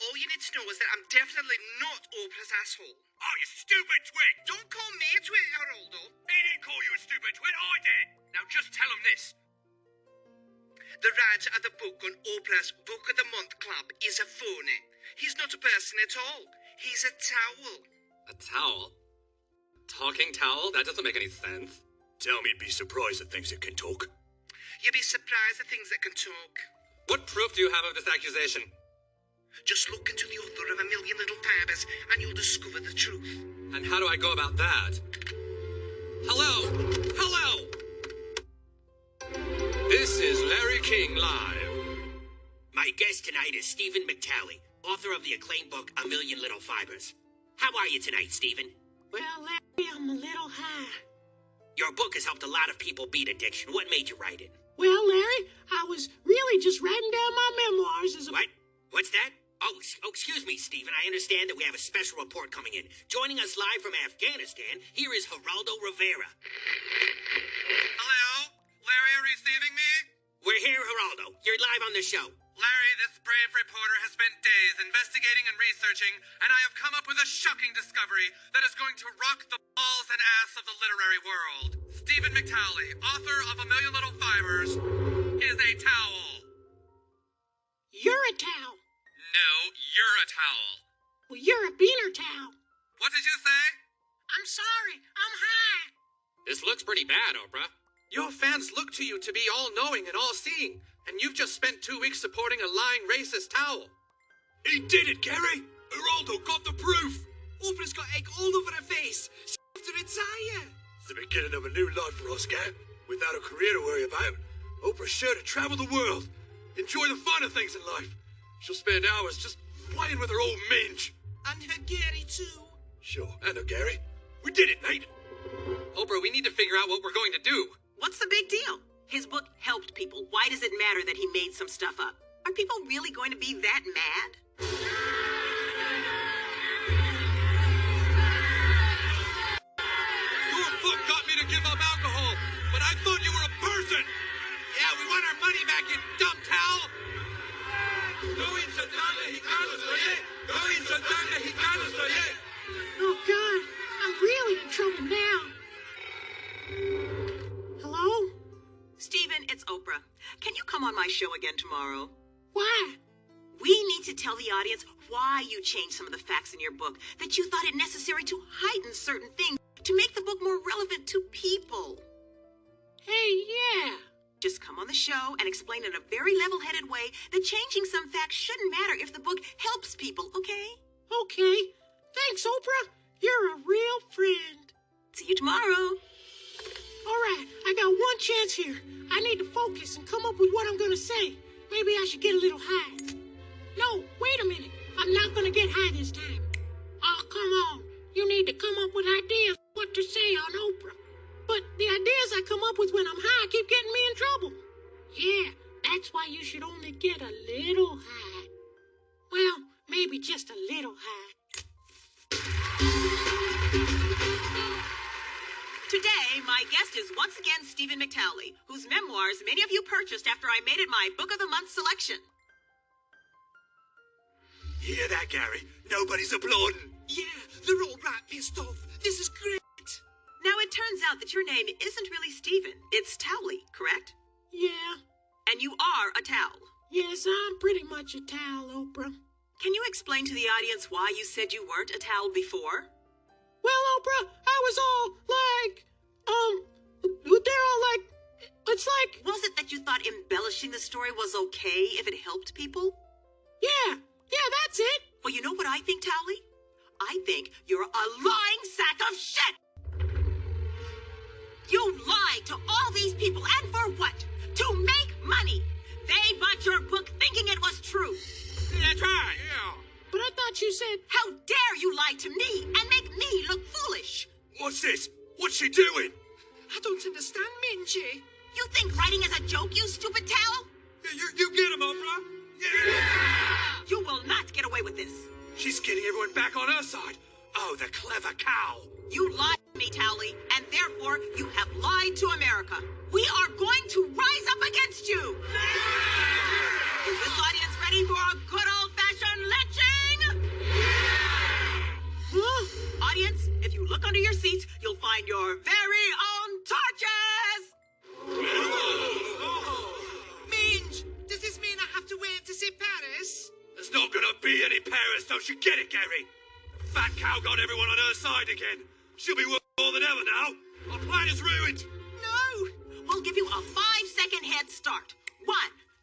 All you need to know is that I'm definitely not Oprah's asshole. Oh, you stupid twit! Don't call me a twit, Geraldo. He didn't call you a stupid twit. I did. Now just tell him this. The writer of the book on Oprah's Book of the Month Club is a phony. He's not a person at all. He's a towel. A towel? Talking towel? That doesn't make any sense. Tell me you'd be surprised at things that can talk. You'd be surprised at things that can talk. What proof do you have of this accusation? Just look into the author of A Million Little Fibers and you'll discover the truth. And how do I go about that? Hello? Hello? This is Larry King Live. My guest tonight is Stephen McTally, author of the acclaimed book A Million Little Fibers. How are you tonight, Stephen? Well, Larry, I'm a little high. Your book has helped a lot of people beat addiction. What made you write it? Well, Larry, I was really just writing down my memoirs as a... What? What's that? Oh, excuse me, Stephen. I understand that we have a special report coming in. Joining us live from Afghanistan, here is Geraldo Rivera. Hello? Larry, are you receiving me? We're here, Geraldo. You're live on the show. Larry, this brave reporter has spent days investigating and researching, and I have come up with a shocking discovery that is going to rock the balls and ass of the literary world. Stephen McTally, author of A Million Little Fibers, is a towel. You're a towel. No, you're a towel. Well, you're a beaner towel. What did you say? I'm sorry. I'm high. This looks pretty bad, Oprah. Your fans look to you to be all-knowing and all-seeing, and you've just spent 2 weeks supporting a lying racist towel. He did it, Gary! Geraldo got the proof! Oprah's got egg all over her face. She has to retire. It's the beginning of a new life for us, Gary. Without a career to worry about, Oprah's sure to travel the world. Enjoy the finer things in life. She'll spend hours just playing with her old minge. And her Gary, too. Sure, and her Gary. We did it, mate. Oprah, we need to figure out what we're going to do. What's the big deal? His book helped people. Why does it matter that he made some stuff up? Are people really going to be that mad? Your book got me to give up alcohol, but I thought you were a person. Yeah, we want our money back, you dumb towel. Oh, God. I'm really in trouble now. Hello? Stephen, it's Oprah. Can you come on my show again tomorrow? Why? We need to tell the audience why you changed some of the facts in your book, that you thought it necessary to heighten certain things to make the book more relevant to people. Hey, yeah. Just come on the show and explain in a very level-headed way that changing some facts shouldn't matter if the book helps people, okay? Okay. Thanks, Oprah. You're a real friend. See you tomorrow. All right, I got one chance here. I need to focus and come up with what I'm going to say. Maybe I should get a little high. No, wait. wait a minute. I'm not gonna get high this time. Oh, come on. You need to come up with ideas what to say on Oprah. But the ideas I come up with when I'm high keep getting me in trouble. Yeah, that's why you should only get a little high. Well, maybe just a little high. Today, my guest is once again Stephen McTowley, whose memoirs many of you purchased after I made it my Book of the Month selection. You hear that, Gary? Nobody's applauding. Yeah, they're all right pissed off. This is great. Now, it turns out that your name isn't really Stephen. It's Towley, correct? Yeah. And you are a towel. Yes, I'm pretty much a towel, Oprah. Can you explain to the audience why you said you weren't a towel before? Well, Oprah, I was all like, they're all like, it's like... Was it that you thought embellishing the story was okay if it helped people? Yeah, that's it. Well, you know what I think, Towley? I think you're a lying sack of shit! You lied to all these people, and for what? To make money! They bought your book thinking it was true. That's right, yeah. But I thought you said... How dare you lie to me and make me look foolish? What's this? What's she doing? I don't understand, Minji. You think writing is a joke, you stupid towel? You get him, Oprah. Yeah! You will not get away with this. She's getting everyone back on her side. Oh, the clever cow. You lied to me, Towley, and therefore you have lied to America. We are going to rise up against you. Is this audience ready for a good old-fashioned lynching? Huh? Audience, if you look under your seats, you'll find your very own torches! Minge, does this mean I have to wait to see Paris? There's not gonna be any Paris, don't you get it, Gary? The fat cow got everyone on her side again. She'll be worth more than ever now. Our plan is ruined. No! We'll give you a 5-second head start. 1,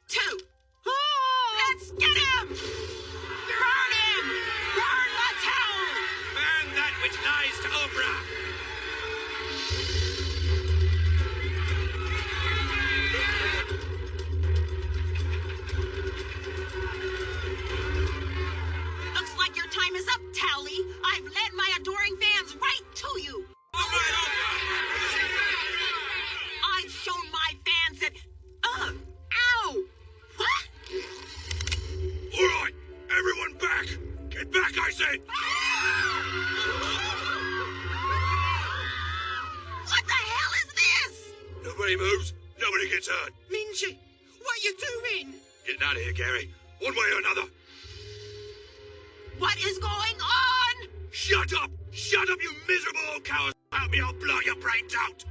2. Let's get him! Burn him! Burn the town! Burn that which lies to Oprah! Looks like your time is up, Towley. I've led my adoring fans right to you. All right, Oprah! I've shown my fans that... Ow! What? All right, everyone back! Get back, I said! What the hell is this? Nobody moves, nobody gets hurt. Minji, what are you doing? Getting out of here, Gary. One way or another. What is going on? Shut up! Shut up, you miserable old cowards! Help me, I'll blow your brains out!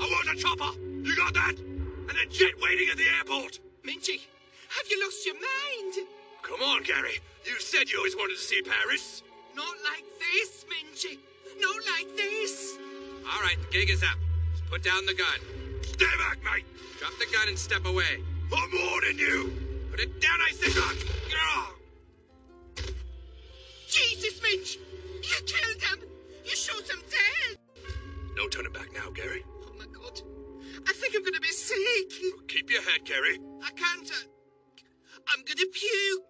I want a chopper! You got that? And a jet waiting at the airport! Minji, have you lost your mind? Come on, Gary. You said you always wanted to see Paris. Not like this, Minji. Not like this. All right, the gig is up. Just put down the gun. Stay back, mate. Drop the gun and step away. I'm warning you. Put it down, I said. Jesus, Minj! You killed them! You shot them dead! No turning back now, Gary. Oh, my God. I think I'm gonna be sick. Keep your head, Gary. I can't. I'm gonna puke.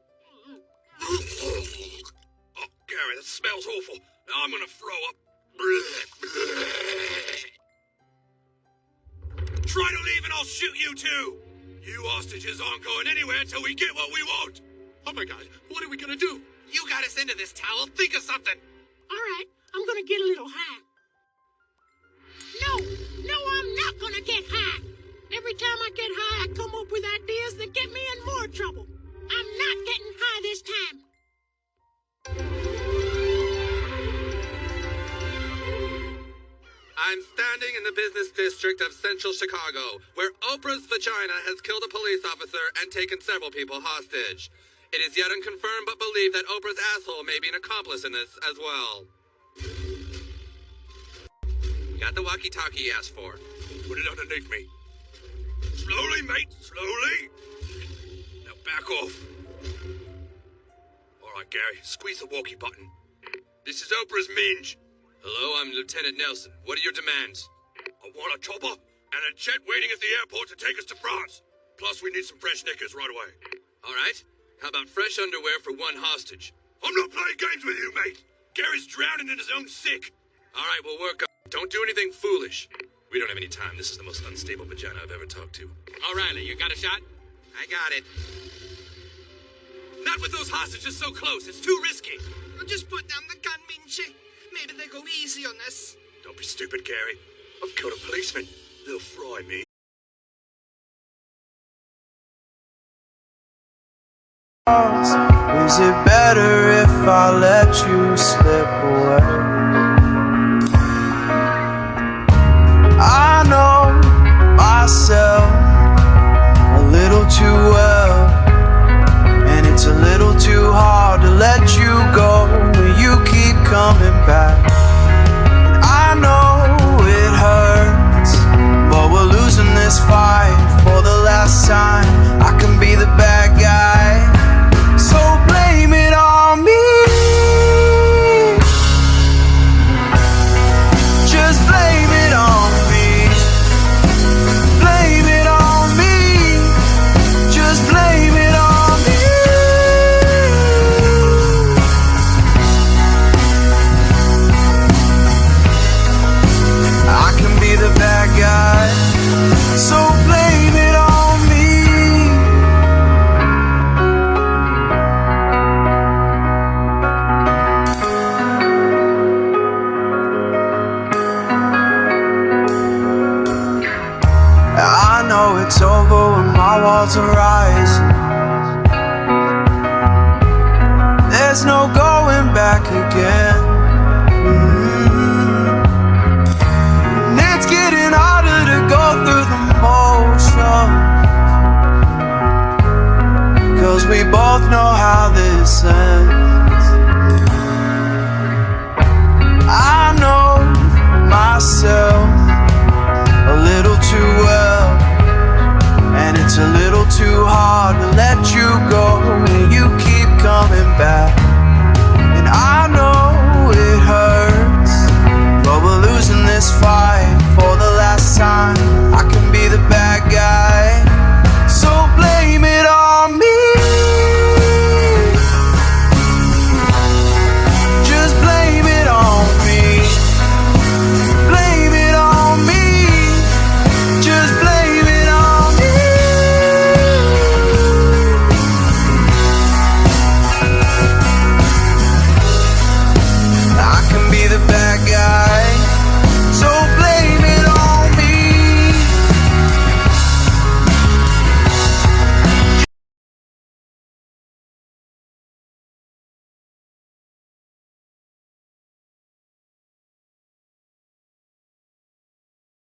Oh, Gary, that smells awful. Now I'm gonna throw up. Try to leave and I'll shoot you too. You hostages aren't going anywhere until we get what we want. Oh my God, what are we gonna do? You got us into this, Towel. Think of something. All right, I'm gonna get a little high. No, I'm not gonna get high. Every time I get high, I come up with ideas that get me in more trouble. I'm not getting high this time. I'm standing in the business district of central Chicago, where Oprah's vagina has killed a police officer and taken several people hostage. It is yet unconfirmed but believed that Oprah's asshole may be an accomplice in this as well. Got the walkie-talkie you asked for. Put it underneath me. Slowly, mate, slowly. Now back off. All right, Gary, squeeze the walkie button. This is Oprah's Minge. Hello, I'm Lieutenant Nelson. What are your demands? I want a chopper and a jet waiting at the airport to take us to France. Plus, we need some fresh knickers right away. All right. How about fresh underwear for one hostage? I'm not playing games with you, mate. Gary's drowning in his own sick. All right, we'll work on it. Don't do anything foolish. We don't have any time. This is the most unstable vagina I've ever talked to. O'Reilly, you got a shot? I got it. Not with those hostages so close. It's too risky. I'll just put down the gun, Minchie. Maybe they'll go easy on us. Don't be stupid, Gary. I've killed a policeman. They'll fry me. Is it better if I let you slip away? I know myself a little too well, and it's a little too hard to let you go when you keep coming back. I know it hurts, but we're losing this fight for the last time. I can be the bad guy, so blame it on me. Just blame it on me. Blame it on me. Just blame it on me. I can be the bad guy, so blame it on me. I know it's over when my walls are right.